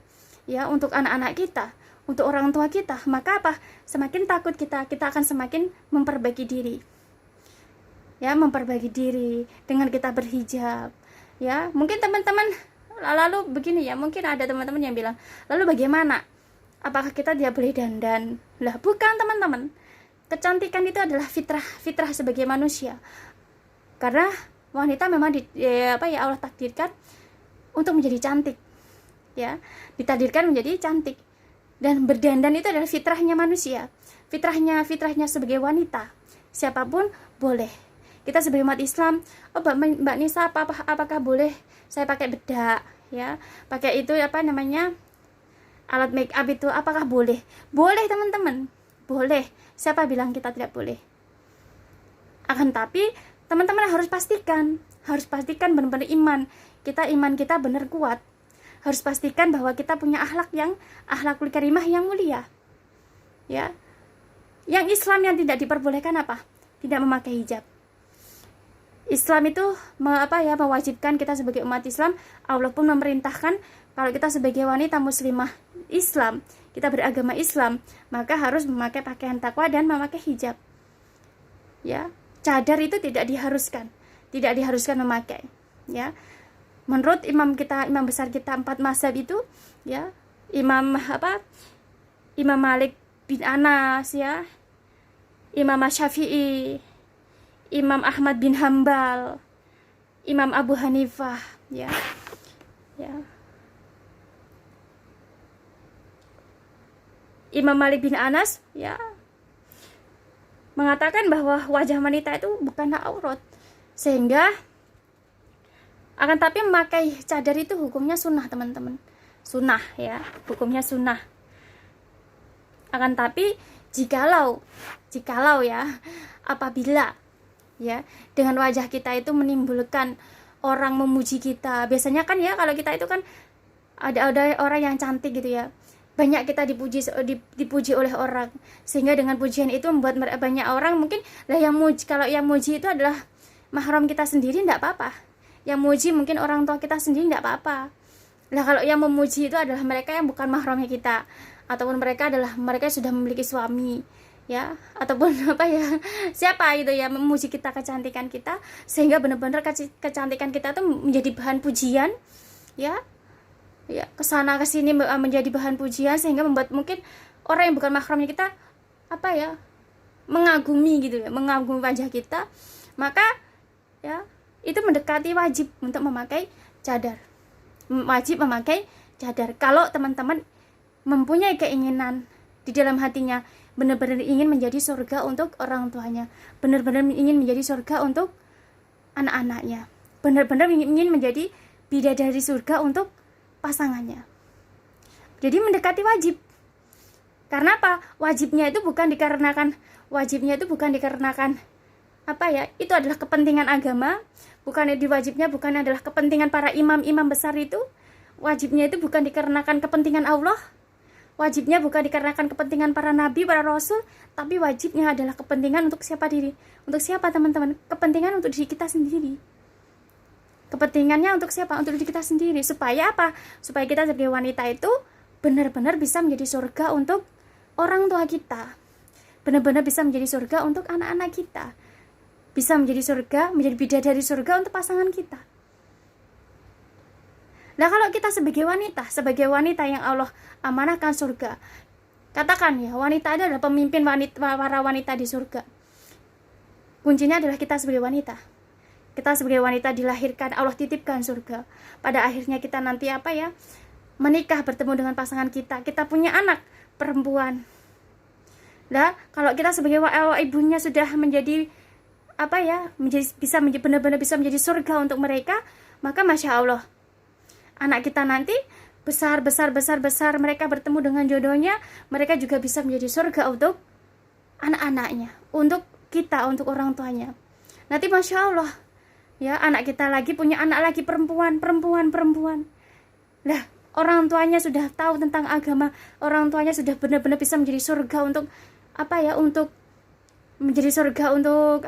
ya untuk anak-anak kita, untuk orang tua kita, maka semakin takut kita akan semakin memperbaiki diri ya, memperbaiki diri dengan kita berhijab ya. Mungkin teman-teman Lalu begini ya, mungkin ada teman-teman yang bilang, lalu bagaimana? Apakah kita tidak boleh dandan? Lah bukan teman-teman. Kecantikan itu adalah fitrah sebagai manusia. Karena wanita memang Allah takdirkan untuk menjadi cantik. Ya, ditakdirkan menjadi cantik. Dan berdandan itu adalah fitrahnya manusia. Fitrahnya sebagai wanita. Siapapun boleh. Kita sebagai umat Islam, Mbak Nisa, apakah boleh saya pakai bedak, ya? Pakai itu alat make up itu, apakah boleh? Boleh teman-teman, boleh. Siapa bilang kita tidak boleh? Akan tapi teman-teman harus pastikan benar-benar iman kita benar kuat. Harus pastikan bahwa kita punya akhlakul karimah yang mulia. Ya. Yang Islam yang tidak diperbolehkan apa? Tidak memakai hijab. Islam itu mewajibkan kita sebagai umat Islam. Allah pun memerintahkan kalau kita sebagai wanita muslimah Islam, kita beragama Islam, maka harus memakai pakaian takwa dan memakai hijab. Ya, cadar itu tidak diharuskan memakai. Ya, menurut imam besar kita 4 mazhab itu, ya, Imam Malik bin Anas, ya, Imam Syafi'i, Imam Ahmad bin Hambal, Imam Abu Hanifah, ya. Imam Malik bin Anas, ya, mengatakan bahwa wajah wanita itu bukanlah aurat, sehingga akan tapi memakai cadar itu hukumnya sunnah, teman-teman. Sunnah, ya, hukumnya sunnah. Akan tapi jikalau ya, apabila ya dengan wajah kita itu menimbulkan orang memuji kita, biasanya kan ya kalau kita itu kan ada orang yang cantik gitu ya, banyak kita dipuji oleh orang, sehingga dengan pujian itu membuat banyak orang mungkin kalau yang muji itu adalah mahram kita sendiri, tidak apa-apa. Yang muji mungkin orang tua kita sendiri, tidak apa-apa. Nah, kalau yang memuji itu adalah mereka yang bukan mahramnya kita, ataupun mereka sudah memiliki suami, ya, ataupun siapa itu ya memuji kita, kecantikan kita, sehingga benar-benar kecantikan kita tuh menjadi bahan pujian, ya, kesana kesini menjadi bahan pujian, sehingga membuat mungkin orang yang bukan mahramnya kita mengagumi gitu ya, mengagumi wajah kita, maka ya itu mendekati wajib untuk memakai cadar. Wajib memakai cadar. Kalau teman-teman mempunyai keinginan di dalam hatinya, benar-benar ingin menjadi surga untuk orang tuanya, benar-benar ingin menjadi surga untuk anak-anaknya, benar-benar ingin menjadi bidadari surga untuk pasangannya. Jadi mendekati wajib. Karena apa? Wajibnya itu bukan dikarenakan itu adalah kepentingan agama, bukan adalah kepentingan para imam besar itu. Wajibnya itu bukan dikarenakan kepentingan Allah, wajibnya bukan dikarenakan kepentingan para nabi, para rasul, tapi wajibnya adalah kepentingan untuk siapa teman-teman? Kepentingan untuk diri kita sendiri. Kepentingannya untuk siapa? Untuk diri kita sendiri. Supaya apa? Supaya kita sebagai wanita itu benar-benar bisa menjadi surga untuk orang tua kita, benar-benar bisa menjadi surga untuk anak-anak kita, bisa menjadi bidadari surga untuk pasangan kita. Nah, kalau kita sebagai wanita yang Allah amanahkan surga, katakan ya, wanita adalah pemimpin para wanita di surga. Kuncinya adalah kita sebagai wanita. Kita sebagai wanita dilahirkan, Allah titipkan surga. Pada akhirnya kita nanti menikah, bertemu dengan pasangan kita. Kita punya anak perempuan. Nah, kalau kita sebagai ibunya sudah menjadi benar-benar bisa menjadi surga untuk mereka, maka Masya Allah, anak kita nanti besar, mereka bertemu dengan jodohnya, mereka juga bisa menjadi surga untuk anak-anaknya, untuk kita, untuk orang tuanya. Nanti Masya Allah, ya, anak kita lagi punya anak lagi perempuan. Nah, orang tuanya sudah tahu tentang agama, orang tuanya sudah benar-benar bisa menjadi surga untuk menjadi surga untuk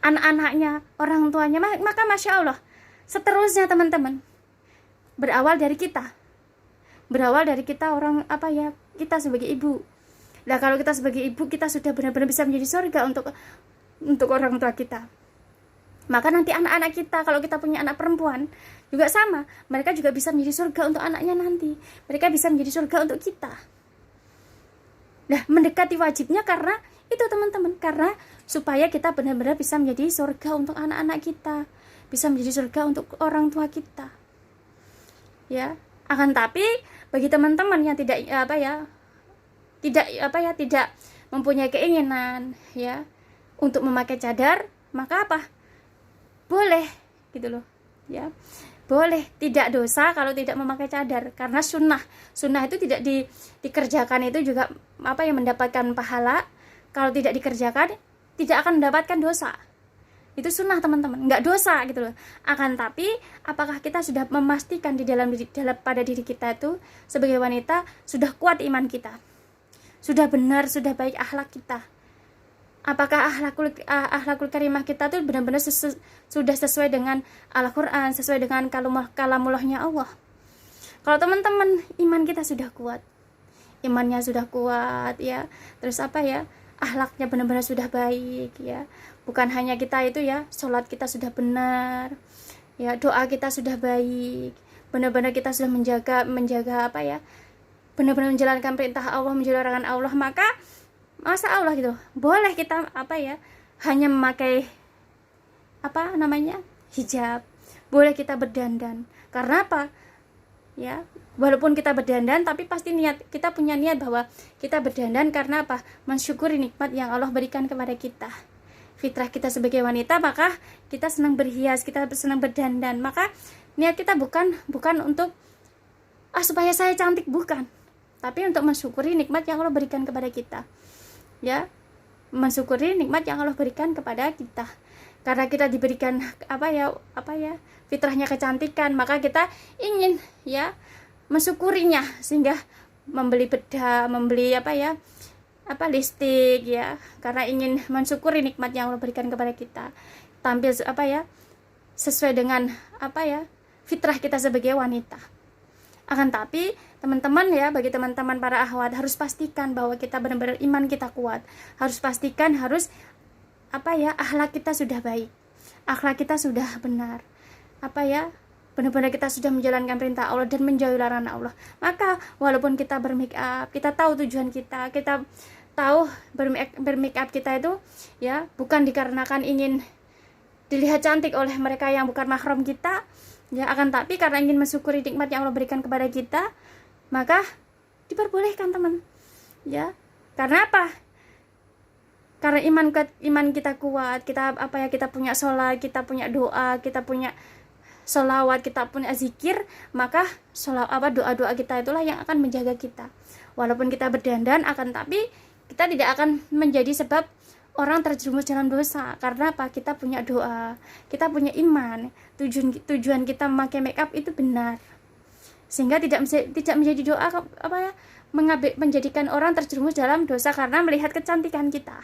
anak-anaknya, orang tuanya. Maka Masya Allah, seterusnya teman-teman, berawal dari kita kita sebagai ibu. Nah, kalau kita sebagai ibu, kita sudah benar-benar bisa menjadi surga untuk orang tua kita. Maka nanti anak-anak kita, kalau kita punya anak perempuan juga sama, mereka juga bisa menjadi surga untuk anaknya nanti, mereka bisa menjadi surga untuk kita. Nah, mendekati wajibnya karena itu teman-teman, karena supaya kita benar-benar bisa menjadi surga untuk anak-anak kita, bisa menjadi surga untuk orang tua kita. Ya, akan tapi bagi teman-teman yang tidak tidak mempunyai keinginan ya untuk memakai cadar, maka apa? Boleh gitu loh ya, boleh, tidak dosa kalau tidak memakai cadar, karena sunnah itu tidak dikerjakan itu juga mendapatkan pahala, kalau tidak dikerjakan tidak akan mendapatkan dosa. Itu sunnah teman-teman, nggak dosa gitu loh. Akan tapi apakah kita sudah memastikan pada diri kita itu sebagai wanita sudah kuat iman kita, sudah benar, sudah baik akhlak kita? Apakah akhlakul karimah kita tuh benar-benar sudah sesuai dengan Al-Quran, sesuai dengan kalamullahnya Allah? Kalau teman-teman iman kita sudah kuat, imannya sudah kuat ya, terus akhlaknya benar-benar sudah baik ya, bukan hanya kita itu ya, sholat kita sudah benar ya, doa kita sudah baik, benar-benar kita sudah menjaga benar-benar menjalankan perintah Allah, menjalankan Allah, maka masa Allah gitu boleh kita hanya memakai hijab, boleh kita berdandan. Karena apa ya, walaupun kita berdandan tapi pasti kita punya niat bahwa kita berdandan karena apa? Mensyukuri nikmat yang Allah berikan kepada kita. Fitrah kita sebagai wanita, maka kita senang berhias, kita senang berdandan, maka niat kita bukan untuk supaya saya cantik, bukan, tapi untuk mensyukuri nikmat yang Allah berikan kepada kita ya, mensyukuri nikmat yang Allah berikan kepada kita. Karena kita diberikan fitrahnya kecantikan, maka kita ingin ya mensyukurinya, sehingga membeli bedak, membeli lipstik ya, karena ingin mensyukuri nikmat yang Allah berikan kepada kita, tampil sesuai dengan fitrah kita sebagai wanita. Akan tapi teman-teman ya, bagi teman-teman para akhwat, harus pastikan bahwa kita benar-benar iman kita kuat, harus pastikan akhlak kita sudah baik, akhlak kita sudah benar, benar-benar kita sudah menjalankan perintah Allah dan menjauhi larangan Allah. Maka walaupun kita bermake up, kita tahu tujuan kita tahu bermake up kita itu ya bukan dikarenakan ingin dilihat cantik oleh mereka yang bukan mahram kita ya, akan tapi karena ingin mensyukuri nikmat yang Allah berikan kepada kita, maka diperbolehkan teman ya. Karena apa? Karena iman kita kuat, kita kita punya sholat, kita punya doa, kita punya sholawat, kita punya zikir, maka doa-doa kita itulah yang akan menjaga kita. Walaupun kita berdandan, akan tapi kita tidak akan menjadi sebab orang terjerumus dalam dosa. Karena apa? Kita punya doa, kita punya iman, tujuan kita memakai make up itu benar, sehingga tidak menjadi doa menjadikan orang terjerumus dalam dosa karena melihat kecantikan kita.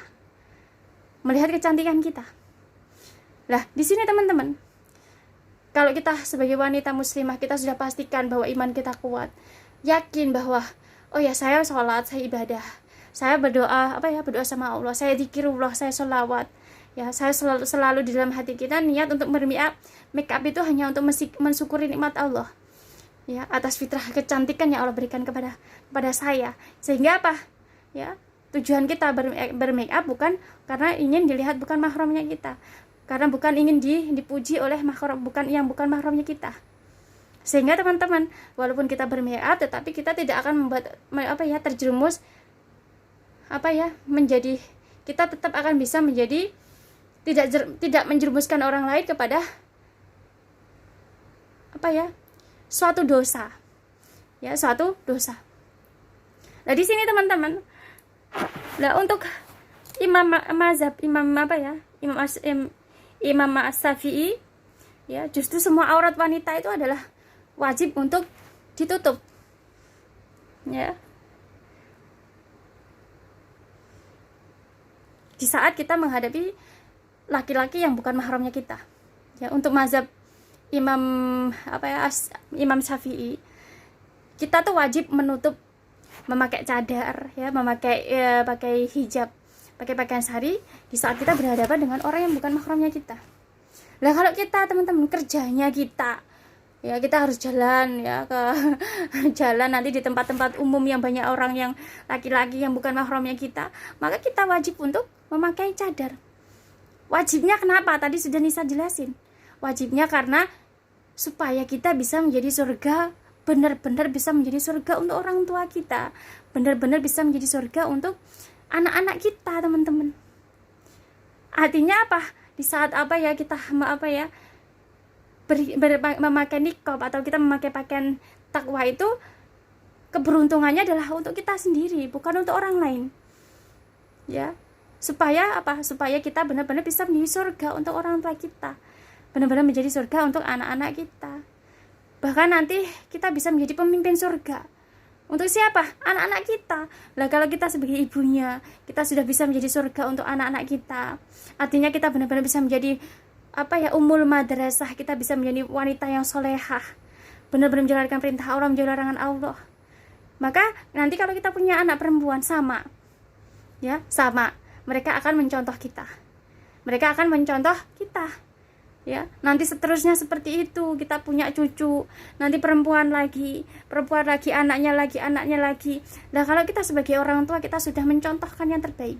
Lah, di sini teman-teman, kalau kita sebagai wanita muslimah, kita sudah pastikan bahwa iman kita kuat, yakin bahwa oh ya, saya sholat, saya ibadah, saya berdoa berdoa sama Allah, saya zikirullah, saya sholawat ya, saya selalu di dalam hati kita niat untuk make up itu hanya untuk mensyukuri nikmat Allah ya, atas fitrah kecantikan yang Allah berikan kepada saya. Sehingga apa ya, tujuan kita bermake up bukan karena ingin dilihat bukan mahramnya kita, karena bukan ingin dipuji oleh bukan mahramnya kita. Sehingga teman-teman, walaupun kita bermake up, tetapi kita tidak akan membuat terjerumus menjadi, kita tetap akan bisa menjadi tidak menjerumuskan orang lain kepada suatu dosa ya, suatu dosa. Nah, di sini teman-teman, nah untuk Imam As-Syafi'i ya, justru semua aurat wanita itu adalah wajib untuk ditutup ya, di saat kita menghadapi laki-laki yang bukan mahramnya kita ya. Untuk mazhab Imam Syafi'i, kita tuh wajib menutup, memakai cadar ya, pakai hijab, pakai pakaian sari di saat kita berhadapan dengan orang yang bukan mahramnya kita. Lah kalau kita teman-teman kerjanya kita, ya kita harus jalan ya ke jalan nanti di tempat-tempat umum yang banyak orang yang laki-laki yang bukan mahramnya kita, maka kita wajib untuk memakai cadar. Wajibnya kenapa? Tadi sudah Nisa jelasin. Wajibnya karena supaya kita bisa menjadi surga, benar-benar bisa menjadi surga untuk orang tua kita, benar-benar bisa menjadi surga untuk anak-anak kita, teman-teman. Artinya apa? Di saat apa ya kita memakai niqab atau kita memakai pakaian takwa itu, keberuntungannya adalah untuk kita sendiri, bukan untuk orang lain. Ya, supaya apa? Supaya kita benar-benar bisa menjadi surga untuk orang tua kita, benar-benar menjadi surga untuk anak-anak kita. Bahkan nanti kita bisa menjadi pemimpin surga. Untuk siapa? Anak-anak kita. Lah kalau kita sebagai ibunya, kita sudah bisa menjadi surga untuk anak-anak kita. Artinya kita benar-benar bisa menjadi ummul madrasah, kita bisa menjadi wanita yang solehah, benar-benar menjalankan perintah Allah, menjauhi larangan Allah. Maka nanti kalau kita punya anak perempuan sama, mereka akan mencontoh kita. Mereka akan mencontoh kita. Ya, nanti seterusnya seperti itu, kita punya cucu, nanti perempuan lagi, anaknya lagi. Nah, kalau kita sebagai orang tua, kita sudah mencontohkan yang terbaik,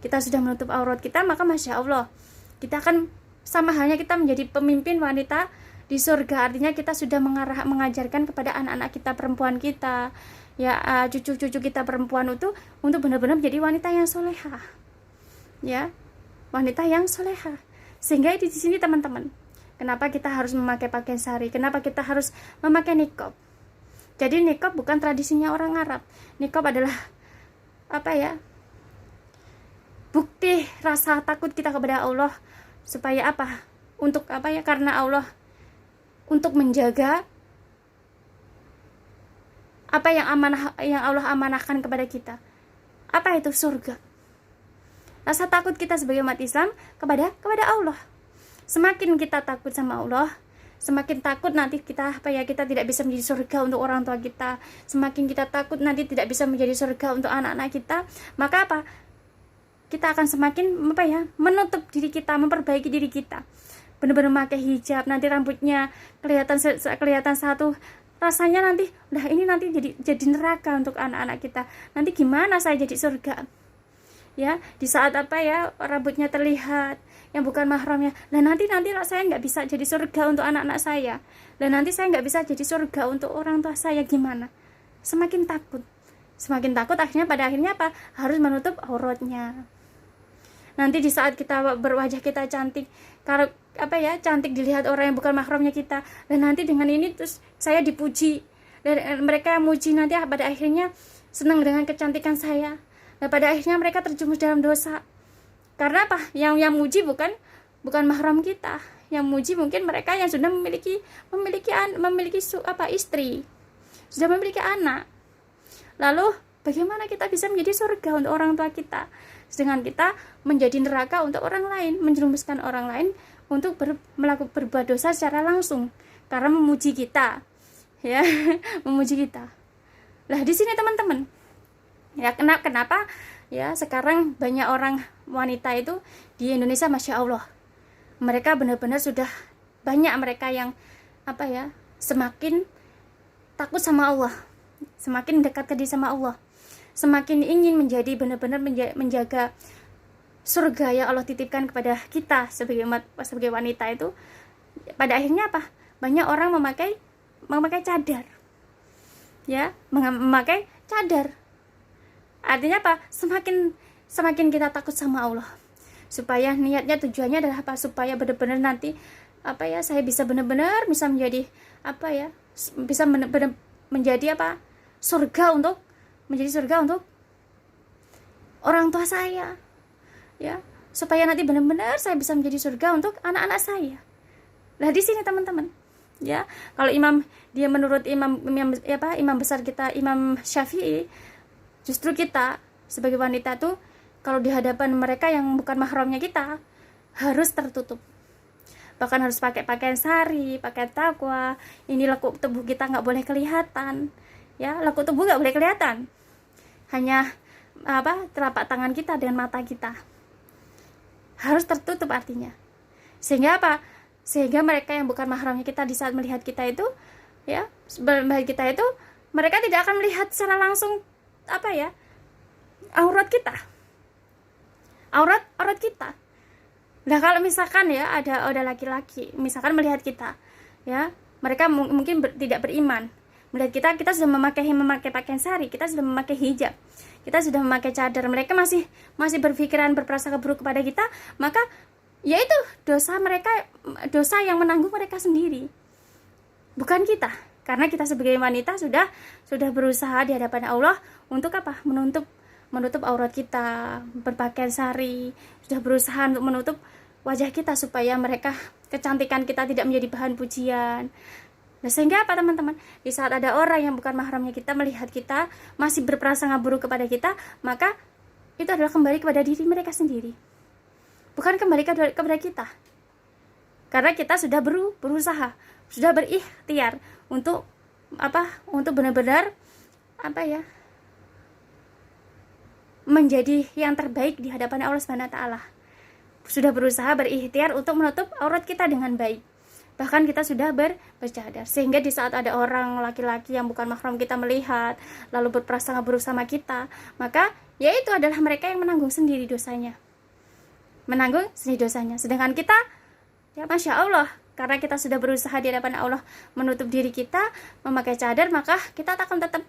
kita sudah menutup aurat kita, maka Masya Allah, kita akan sama halnya kita menjadi pemimpin wanita di surga. Artinya kita sudah mengajarkan kepada anak-anak kita, perempuan kita, ya, cucu-cucu kita perempuan itu untuk benar-benar menjadi wanita yang solehah, ya, wanita yang solehah. Sehingga di sini teman-teman, kenapa kita harus memakai pakaian sari, kenapa kita harus memakai niqab. Jadi niqab bukan tradisinya orang Arab. Niqab adalah bukti rasa takut kita kepada Allah, supaya apa? Untuk karena Allah, untuk menjaga apa yang Allah amanahkan kepada kita. Apa itu? Surga. Rasa takut kita sebagai umat Islam kepada Allah. Semakin kita takut sama Allah, semakin takut nanti kita kita tidak bisa menjadi surga untuk orang tua kita. Semakin kita takut nanti tidak bisa menjadi surga untuk anak-anak kita. Maka apa? Kita akan semakin menutup diri kita, memperbaiki diri kita. Benar-benar memakai hijab, nanti rambutnya kelihatan satu. Rasanya nanti ini nanti jadi neraka untuk anak-anak kita. Nanti gimana saya jadi surga? Ya, di saat rambutnya terlihat yang bukan mahramnya, dan nanti saya nggak bisa jadi surga untuk anak-anak saya, dan nanti saya nggak bisa jadi surga untuk orang tua saya, gimana? Semakin takut, akhirnya pada akhirnya harus menutup auratnya. Nanti di saat kita berwajah kita cantik, kalau cantik dilihat orang yang bukan mahramnya kita, dan nanti dengan ini terus saya dipuji, dan mereka muji, nanti pada akhirnya senang dengan kecantikan saya. Nah, pada akhirnya mereka terjerumus dalam dosa. Karena apa? Yang muji bukan mahram kita. Yang muji mungkin mereka yang sudah memiliki istri, sudah memiliki anak. Lalu bagaimana kita bisa menjadi surga untuk orang tua kita, sedangkan kita menjadi neraka untuk orang lain, menjerumuskan orang lain untuk berbuat dosa secara langsung karena memuji kita, ya, memuji kita. Lah di sini teman-teman, ya, kenapa ya sekarang banyak orang wanita itu di Indonesia, Masya Allah, mereka benar-benar sudah banyak mereka yang semakin takut sama Allah, semakin dekat ke diri sama Allah, semakin ingin menjadi benar-benar menjaga surga yang Allah titipkan kepada kita sebagai wanita itu. Pada akhirnya banyak orang memakai cadar, ya, memakai cadar. Artinya semakin kita takut sama Allah, supaya niatnya, tujuannya adalah supaya benar-benar nanti saya bisa benar-benar bisa menjadi bisa benar-benar menjadi surga untuk orang tua saya, ya, supaya nanti benar-benar saya bisa menjadi surga untuk anak-anak saya. Nah di sini teman-teman, ya, kalau menurut imam besar kita, Imam Syafi'i, justru kita sebagai wanita tuh kalau di hadapan mereka yang bukan mahramnya kita harus tertutup. Bahkan harus pakai pakaian sari, pakaian takwa. Ini lekuk tubuh kita nggak boleh kelihatan, ya, lekuk tubuh nggak boleh kelihatan. Hanya telapak tangan kita dengan mata kita harus tertutup artinya. Sehingga sehingga mereka yang bukan mahramnya kita di saat melihat kita itu, ya, melihat kita itu, mereka tidak akan melihat secara langsung apa ya, aurat kita. Nah, kalau misalkan ya ada laki-laki misalkan melihat kita, ya, mereka mungkin tidak beriman. Melihat kita sudah memakai pakaian sari, kita sudah memakai hijab, kita sudah memakai cadar, mereka masih berpikiran berprasangka buruk kepada kita, maka yaitu dosa yang menanggung mereka sendiri, bukan kita. Karena kita sebagai wanita sudah berusaha di hadapan Allah untuk apa? Menutup aurat kita, berpakaian sari, sudah berusaha untuk menutup wajah kita supaya kecantikan kita tidak menjadi bahan pujian. Nah, sehingga apa teman-teman? Di saat ada orang yang bukan mahramnya kita melihat kita, masih berprasangka buruk kepada kita, maka itu adalah kembali kepada diri mereka sendiri, bukan kembali kepada kita. Karena kita sudah berusaha, sudah berikhtiar untuk benar-benar menjadi yang terbaik di hadapan Allah Subhanahu wa taala. Sudah berusaha berikhtiar untuk menutup aurat kita dengan baik. Bahkan kita sudah bercadar, sehingga di saat ada orang laki-laki yang bukan mahram kita melihat lalu berprasangka buruk sama kita, maka yaitu adalah mereka yang menanggung sendiri dosanya. Sedangkan kita, ya Masya Allah, karena kita sudah berusaha di hadapan Allah menutup diri kita, memakai cadar, maka kita akan tetap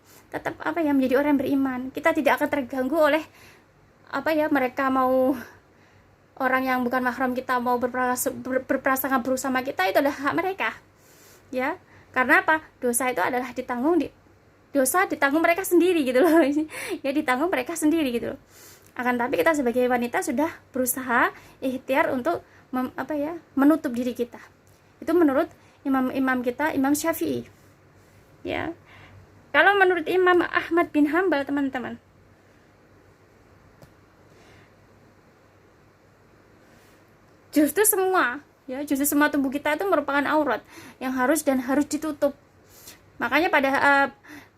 menjadi orang yang beriman. Kita tidak akan terganggu oleh mereka mau, orang yang bukan mahram kita mau berprasangka buruk sama kita, itu adalah hak mereka. Ya, karena apa? Dosa itu adalah ditanggung mereka sendiri gitu loh. Ya, ditanggung mereka sendiri gitu loh. Akan tapi kita sebagai wanita sudah berusaha ikhtiar untuk menutup diri kita. Itu menurut imam kita, Imam Syafi'i. Ya. Kalau menurut Imam Ahmad bin Hambal, teman-teman, justru semua tubuh kita itu merupakan aurat yang harus ditutup. Makanya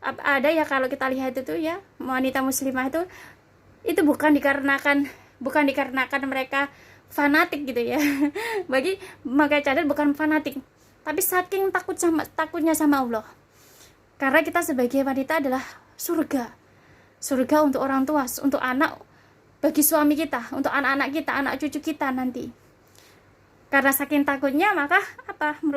ada ya, kalau kita lihat itu ya, wanita muslimah itu bukan dikarenakan mereka fanatik gitu ya. Bagi memakai cadar bukan fanatik, tapi saking takutnya sama Allah. Karena kita sebagai wanita adalah surga untuk orang tua, untuk anak, bagi suami kita, untuk anak-anak kita, anak cucu kita nanti. Karena saking takutnya, maka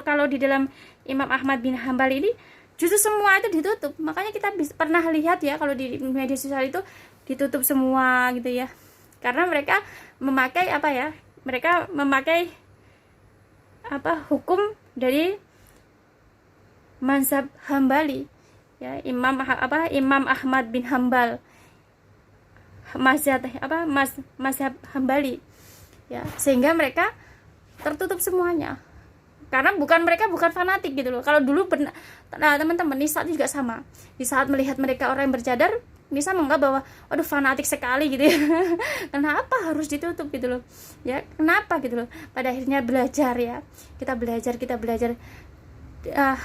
kalau di dalam Imam Ahmad bin Hambal ini justru semua itu ditutup. Makanya kita pernah lihat ya, kalau di media sosial itu ditutup semua gitu ya. Karena mereka memakai hukum dari mazhab Hambali ya, Imam Ahmad bin Hambal, mazhab Hambali ya, sehingga mereka tertutup semuanya. Karena mereka bukan fanatik gitu loh. Kalau dulu teman-teman, Nisa juga sama. Di saat melihat mereka orang yang bercadar, Nisa menganggap bahwa aduh fanatik sekali gitu ya. Kenapa harus ditutup gitu loh? Ya, kenapa gitu loh? Pada akhirnya belajar ya. Kita belajar.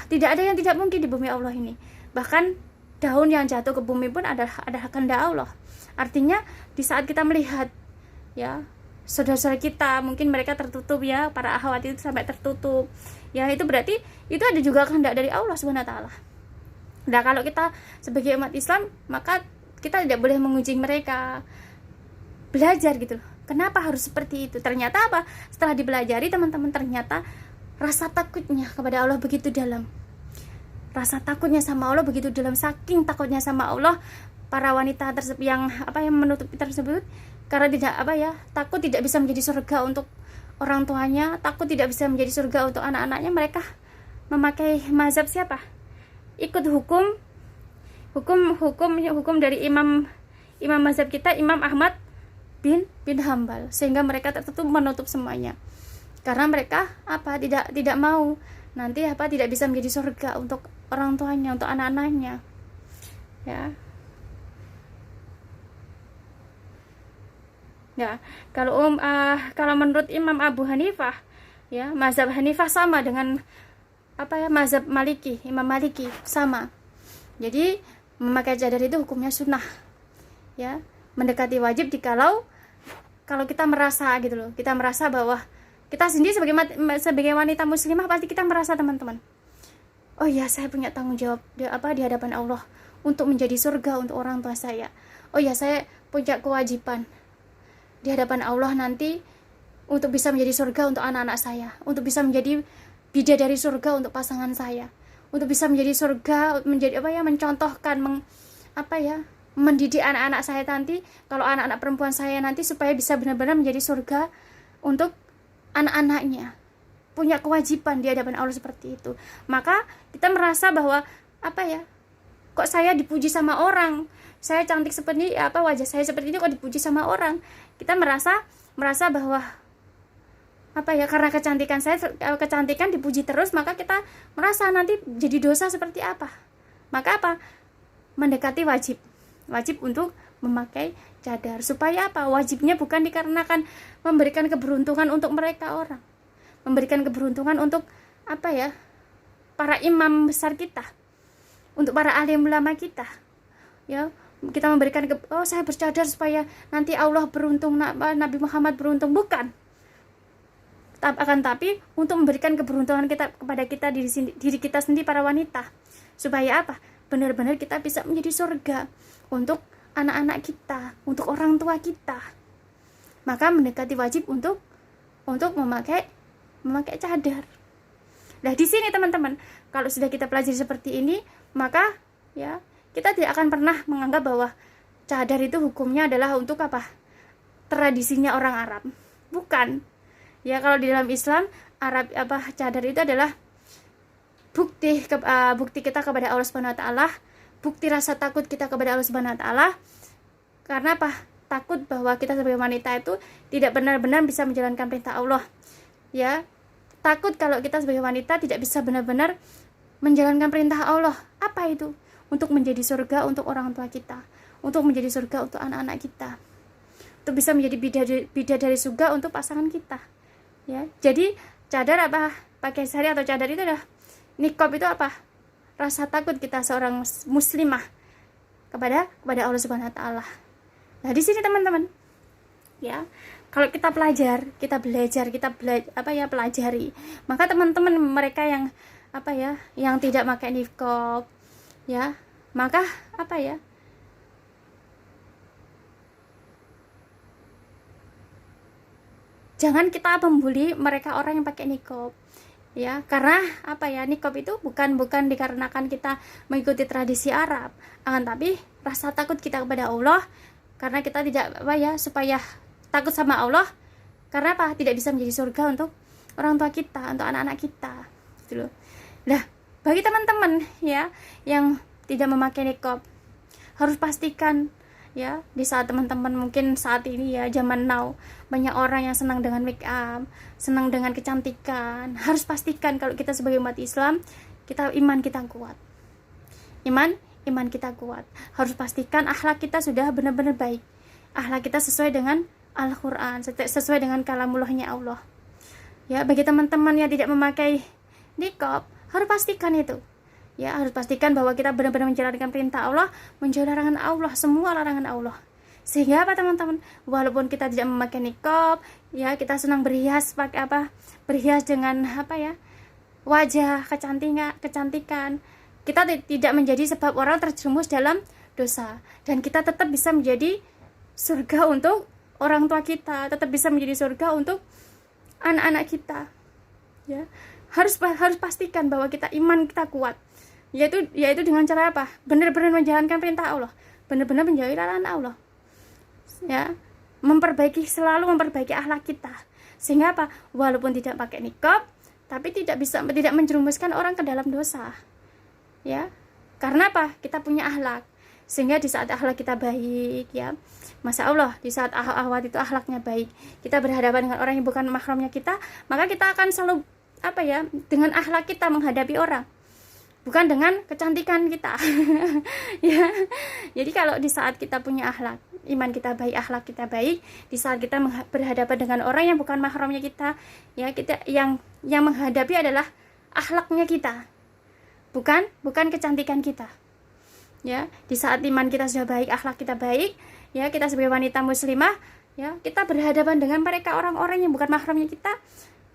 Tidak ada yang tidak mungkin di bumi Allah ini. Bahkan daun yang jatuh ke bumi pun adalah kehendak Allah. Artinya di saat kita melihat ya saudara-saudara kita, mungkin mereka tertutup ya, para akhwat itu sampai tertutup. Ya, itu berarti itu ada juga kehendak dari Allah Subhanahu wa taala. Nah, kalau kita sebagai umat Islam, maka kita tidak boleh menguji mereka. Belajar gitu loh. Kenapa harus seperti itu? Ternyata setelah dipelajari teman-teman, ternyata rasa takutnya kepada Allah begitu dalam. Rasa takutnya sama Allah begitu dalam. Saking takutnya sama Allah, para wanita tersebut yang menutupi tersebut, karena takut tidak bisa menjadi surga untuk orang tuanya, takut tidak bisa menjadi surga untuk anak-anaknya, mereka memakai mazhab siapa? Ikut hukum dari imam mazhab kita, Imam Ahmad bin Hambal, sehingga mereka tertutup, menutup semuanya. Karena mereka tidak mau nanti tidak bisa menjadi surga untuk orang tuanya, untuk anak-anaknya. Ya. Ya, kalau menurut Imam Abu Hanifah, ya, mazhab Hanifah sama dengan mazhab Maliki, Imam Maliki sama. Jadi memakai cadar itu hukumnya sunnah. Ya, mendekati wajib kalau kita merasa gitu loh. Kita merasa bahwa Kita sendiri sebagai wanita muslimah pasti kita merasa, teman-teman, oh ya, saya punya tanggung jawab di hadapan Allah untuk menjadi surga untuk orang tua saya. Oh ya, saya punya kewajiban di hadapan Allah nanti untuk bisa menjadi surga untuk anak-anak saya, untuk bisa menjadi bidadari surga untuk pasangan saya, untuk bisa menjadi surga, menjadi mencontohkan, mendidik anak-anak saya nanti, kalau anak-anak perempuan saya nanti, supaya bisa benar-benar menjadi surga untuk anak-anaknya. Punya kewajiban di hadapan Allah seperti itu. Maka kita merasa bahwa kok saya dipuji sama orang, saya cantik seperti wajah saya seperti ini kok dipuji sama orang. Kita merasa bahwa karena kecantikan dipuji terus, maka kita merasa nanti jadi dosa seperti apa. Maka mendekati wajib untuk memakai cadar. Supaya wajibnya bukan dikarenakan memberikan keberuntungan untuk mereka orang, memberikan keberuntungan untuk para imam besar kita, untuk para alim ulama kita, ya. Kita memberikan saya bercadar supaya nanti Allah beruntung, Nabi Muhammad beruntung, bukan. Tapi untuk memberikan keberuntungan kepada diri kita sendiri, para wanita, supaya benar-benar kita bisa menjadi surga untuk anak-anak kita, untuk orang tua kita. Maka mendekati wajib untuk memakai cadar. Nah, di sini teman-teman, kalau sudah kita pelajari seperti ini, maka ya kita tidak akan pernah menganggap bahwa cadar itu hukumnya adalah untuk tradisinya orang Arab. Bukan. Ya, kalau di dalam Islam, cadar itu adalah bukti kita kepada Allah Subhanahu wa taala, bukti rasa takut kita kepada Allah Subhanahu wa taala. Karena takut bahwa kita sebagai wanita itu tidak benar-benar bisa menjalankan perintah Allah. Ya, takut kalau kita sebagai wanita tidak bisa benar-benar menjalankan perintah Allah. Apa itu? Untuk menjadi surga untuk orang tua kita, untuk menjadi surga untuk anak-anak kita, untuk bisa menjadi bidadari surga untuk pasangan kita. Ya, jadi cadar pakai sari atau cadar itu adalah niqab, itu rasa takut kita seorang muslimah kepada Allah Subhanahu wa taala. Nah, di sini teman-teman, ya, kalau kita pelajari, maka teman-teman mereka yang yang tidak pakai niqab, ya, maka jangan kita membuli mereka orang yang pakai niqab, ya. Karena niqab itu bukan dikarenakan kita mengikuti tradisi Arab, tapi rasa takut kita kepada Allah, karena kita tidak supaya takut sama Allah, karena tidak bisa menjadi surga untuk orang tua kita, untuk anak-anak kita, gitu loh. Nah, bagi teman-teman ya yang tidak memakai niqab, harus pastikan, ya, di saat teman-teman mungkin saat ini ya, zaman now, banyak orang yang senang dengan make up, senang dengan kecantikan. Harus pastikan kalau kita sebagai umat Islam, iman kita kuat. Iman kita kuat. Harus pastikan akhlak kita sudah benar-benar baik. Akhlak kita sesuai dengan Al-Qur'an, sesuai dengan kalamullahnya Allah. Ya, bagi teman-teman yang tidak memakai niqab, harus pastikan itu. Ya, harus pastikan bahwa kita benar-benar menjalankan perintah Allah, menjauhi larangan Allah, semua larangan Allah. Sehingga teman-teman, walaupun kita tidak memakai niqab, ya, kita senang berhias berhias dengan wajah, kecantikan. Kita tidak menjadi sebab orang terjerumus dalam dosa, dan kita tetap bisa menjadi surga untuk orang tua kita, tetap bisa menjadi surga untuk anak-anak kita. Ya, harus pastikan bahwa iman kita kuat. Yaitu dengan cara benar-benar menjalankan perintah Allah, benar-benar menjauhi larangan Allah. Ya, selalu memperbaiki akhlak kita. Sehingga walaupun tidak pakai niqab, tapi tidak menjerumuskan orang ke dalam dosa. Ya. Karena kita punya akhlak. Sehingga di saat akhlak kita baik, ya, Masya Allah, di saat ahwat itu akhlaknya baik, kita berhadapan dengan orang yang bukan mahramnya kita, maka kita akan selalu dengan akhlak kita menghadapi orang, bukan dengan kecantikan kita. Ya. Jadi kalau di saat kita punya akhlak, iman kita baik, akhlak kita baik, di saat kita berhadapan dengan orang yang bukan mahramnya kita, ya, kita yang menghadapi adalah akhlaknya kita, bukan kecantikan kita. Ya, di saat iman kita sudah baik, akhlak kita baik, ya, kita sebagai wanita muslimah, ya, kita berhadapan dengan mereka orang-orang yang bukan mahramnya kita,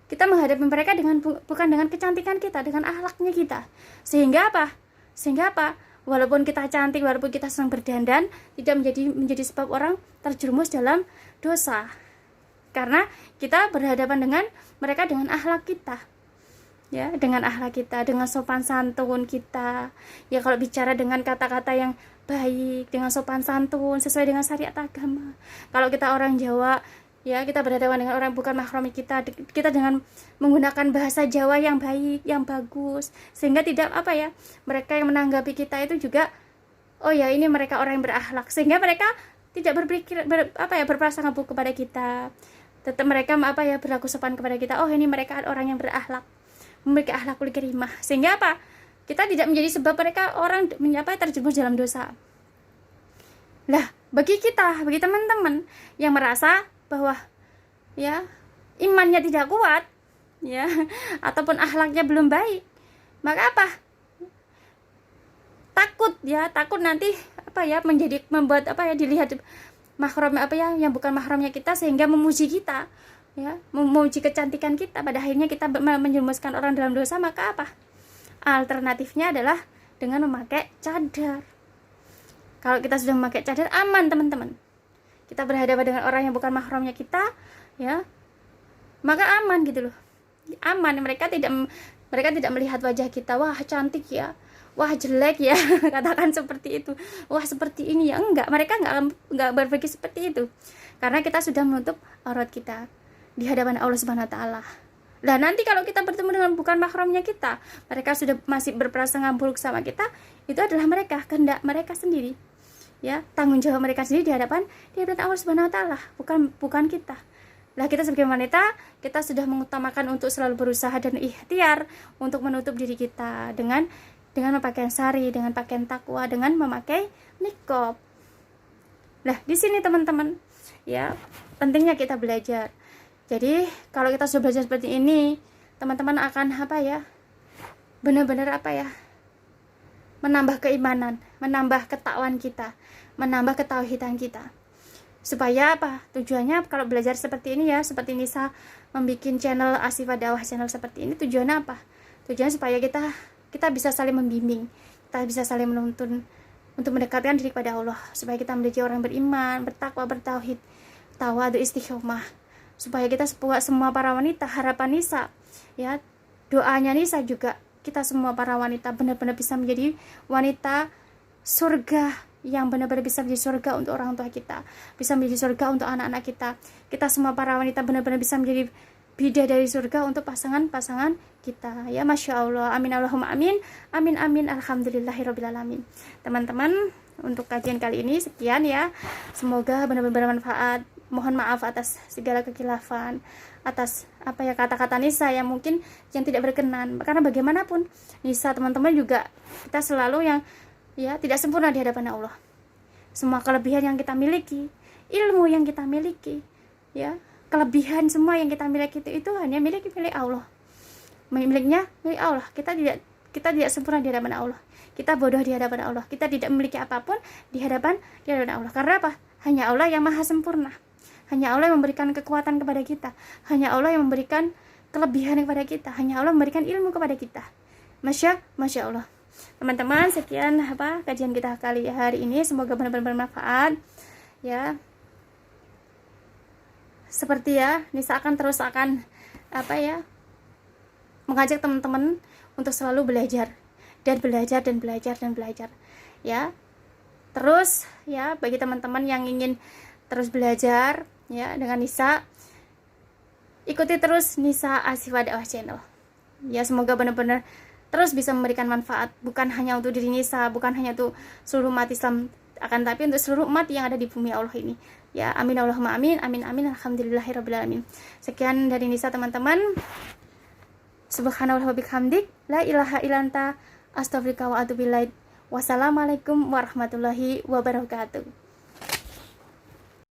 Kita menghadapi mereka dengan bukan dengan kecantikan kita, dengan akhlaknya kita. Sehingga apa? Walaupun kita cantik, walaupun kita senang berdandan, tidak menjadi sebab orang terjerumus dalam dosa. Karena kita berhadapan dengan mereka dengan akhlak kita. Ya, dengan akhlak kita, dengan sopan santun kita. Ya, kalau bicara dengan kata-kata yang baik, dengan sopan santun sesuai dengan syariat agama. Kalau kita orang Jawa, ya, kita berhadapan dengan orang bukan mahram kita dengan menggunakan bahasa Jawa yang baik, yang bagus, sehingga tidak mereka yang menanggapi kita itu juga, oh ya, ini mereka orang yang berakhlak, sehingga mereka tidak berpikir berprasangka buruk kepada kita. Tetap mereka berlaku sopan kepada kita. Oh, ini mereka orang yang berakhlak, memiliki akhlakul karimah, sehingga kita tidak menjadi sebab mereka orang terjerumus dalam dosa. Lah, bagi teman-teman yang merasa bahwa ya imannya tidak kuat, ya, ataupun akhlaknya belum baik, maka takut nanti membuat dilihat mahram yang bukan mahramnya kita, sehingga memuji kita, ya, memuji kecantikan kita, pada akhirnya kita menjerumuskan orang dalam dosa. Maka alternatifnya adalah dengan memakai cadar. Kalau kita sudah memakai cadar, aman teman-teman. Kita berhadapan dengan orang yang bukan mahramnya kita, ya, maka aman gitu loh. Aman, mereka tidak melihat wajah kita, wah cantik ya, wah jelek ya, katakan seperti itu, wah seperti ini ya. Enggak, mereka enggak berpikir seperti itu, karena kita sudah menutup aurat kita di hadapan Allah Subhanahu wa taala. Nah, nanti kalau kita bertemu dengan bukan mahramnya kita, mereka sudah masih berprasangka buruk sama kita, itu adalah mereka, kehendak mereka sendiri. Ya, tanggung jawab mereka sendiri di hadapan Allah Subhanahu wa taala, bukan kita. Lah, kita sebagai wanita, kita sudah mengutamakan untuk selalu berusaha dan ikhtiar untuk menutup diri kita dengan memakai sari, dengan pakaian takwa, dengan memakai niqab. Lah, di sini teman-teman, ya, pentingnya kita belajar. Jadi, kalau kita sudah belajar seperti ini, teman-teman akan benar-benar menambah keimanan, menambah ketakwaan kita, menambah ketauhidan kita. Supaya tujuannya kalau belajar seperti ini, ya, seperti Nisa membuat channel Asifah Dakwah channel seperti ini, tujuannya tujuannya supaya kita bisa saling membimbing, kita bisa saling menuntun untuk mendekatkan diri kepada Allah, supaya kita menjadi orang beriman, bertakwa, bertauhid, tawadu, istiqomah. Supaya kita semua para wanita, harapan Nisa, ya, doanya Nisa juga, kita semua para wanita benar-benar bisa menjadi wanita surga, yang benar-benar bisa menjadi surga untuk orang tua kita, bisa menjadi surga untuk anak-anak kita. Kita semua para wanita benar-benar bisa menjadi bidadari surga untuk pasangan-pasangan kita. Ya, Masya Allah, amin Allahumma amin, amin amin, alhamdulillahirobbilalamin. Teman-teman, untuk kajian kali ini sekian ya, semoga benar-benar bermanfaat. Mohon maaf atas segala kekhilafan, atas kata-kata Nisa yang mungkin yang tidak berkenan, karena bagaimanapun Nisa, teman-teman juga, kita selalu yang tidak sempurna di hadapan Allah. Semua kelebihan yang kita miliki, ilmu yang kita miliki, ya, kelebihan semua yang kita miliki itu hanya milik Allah. Milik Allah. Kita tidak sempurna di hadapan Allah. Kita bodoh di hadapan Allah. Kita tidak memiliki apapun di hadapan Allah. Karena hanya Allah yang maha sempurna. Hanya Allah yang memberikan kekuatan kepada kita. Hanya Allah yang memberikan kelebihan kepada kita. Hanya Allah memberikan ilmu kepada kita. Masya Allah. Teman-teman, sekian kajian kita kali hari ini. Semoga benar-benar bermanfaat. Ya. Seperti Nisa akan mengajak teman-teman untuk selalu belajar dan belajar. Ya. Terus bagi teman-teman yang ingin terus belajar dengan Nisa, ikuti terus Nisa Asifah Dakwah channel. Ya, semoga benar-benar terus bisa memberikan manfaat, bukan hanya untuk diri Nisa, bukan hanya untuk seluruh umat Islam, akan tapi untuk seluruh umat yang ada di bumi Allah ini. Ya, amin Allahumma amin, amin amin, alhamdulillahirobbilalamin. Sekian dari Nisa, teman-teman. Subhanallah wa bihamdik, la ilaha illa anta, astaghfiruka wa atubu ilaik. Wassalamualaikum warahmatullahi wabarakatuh.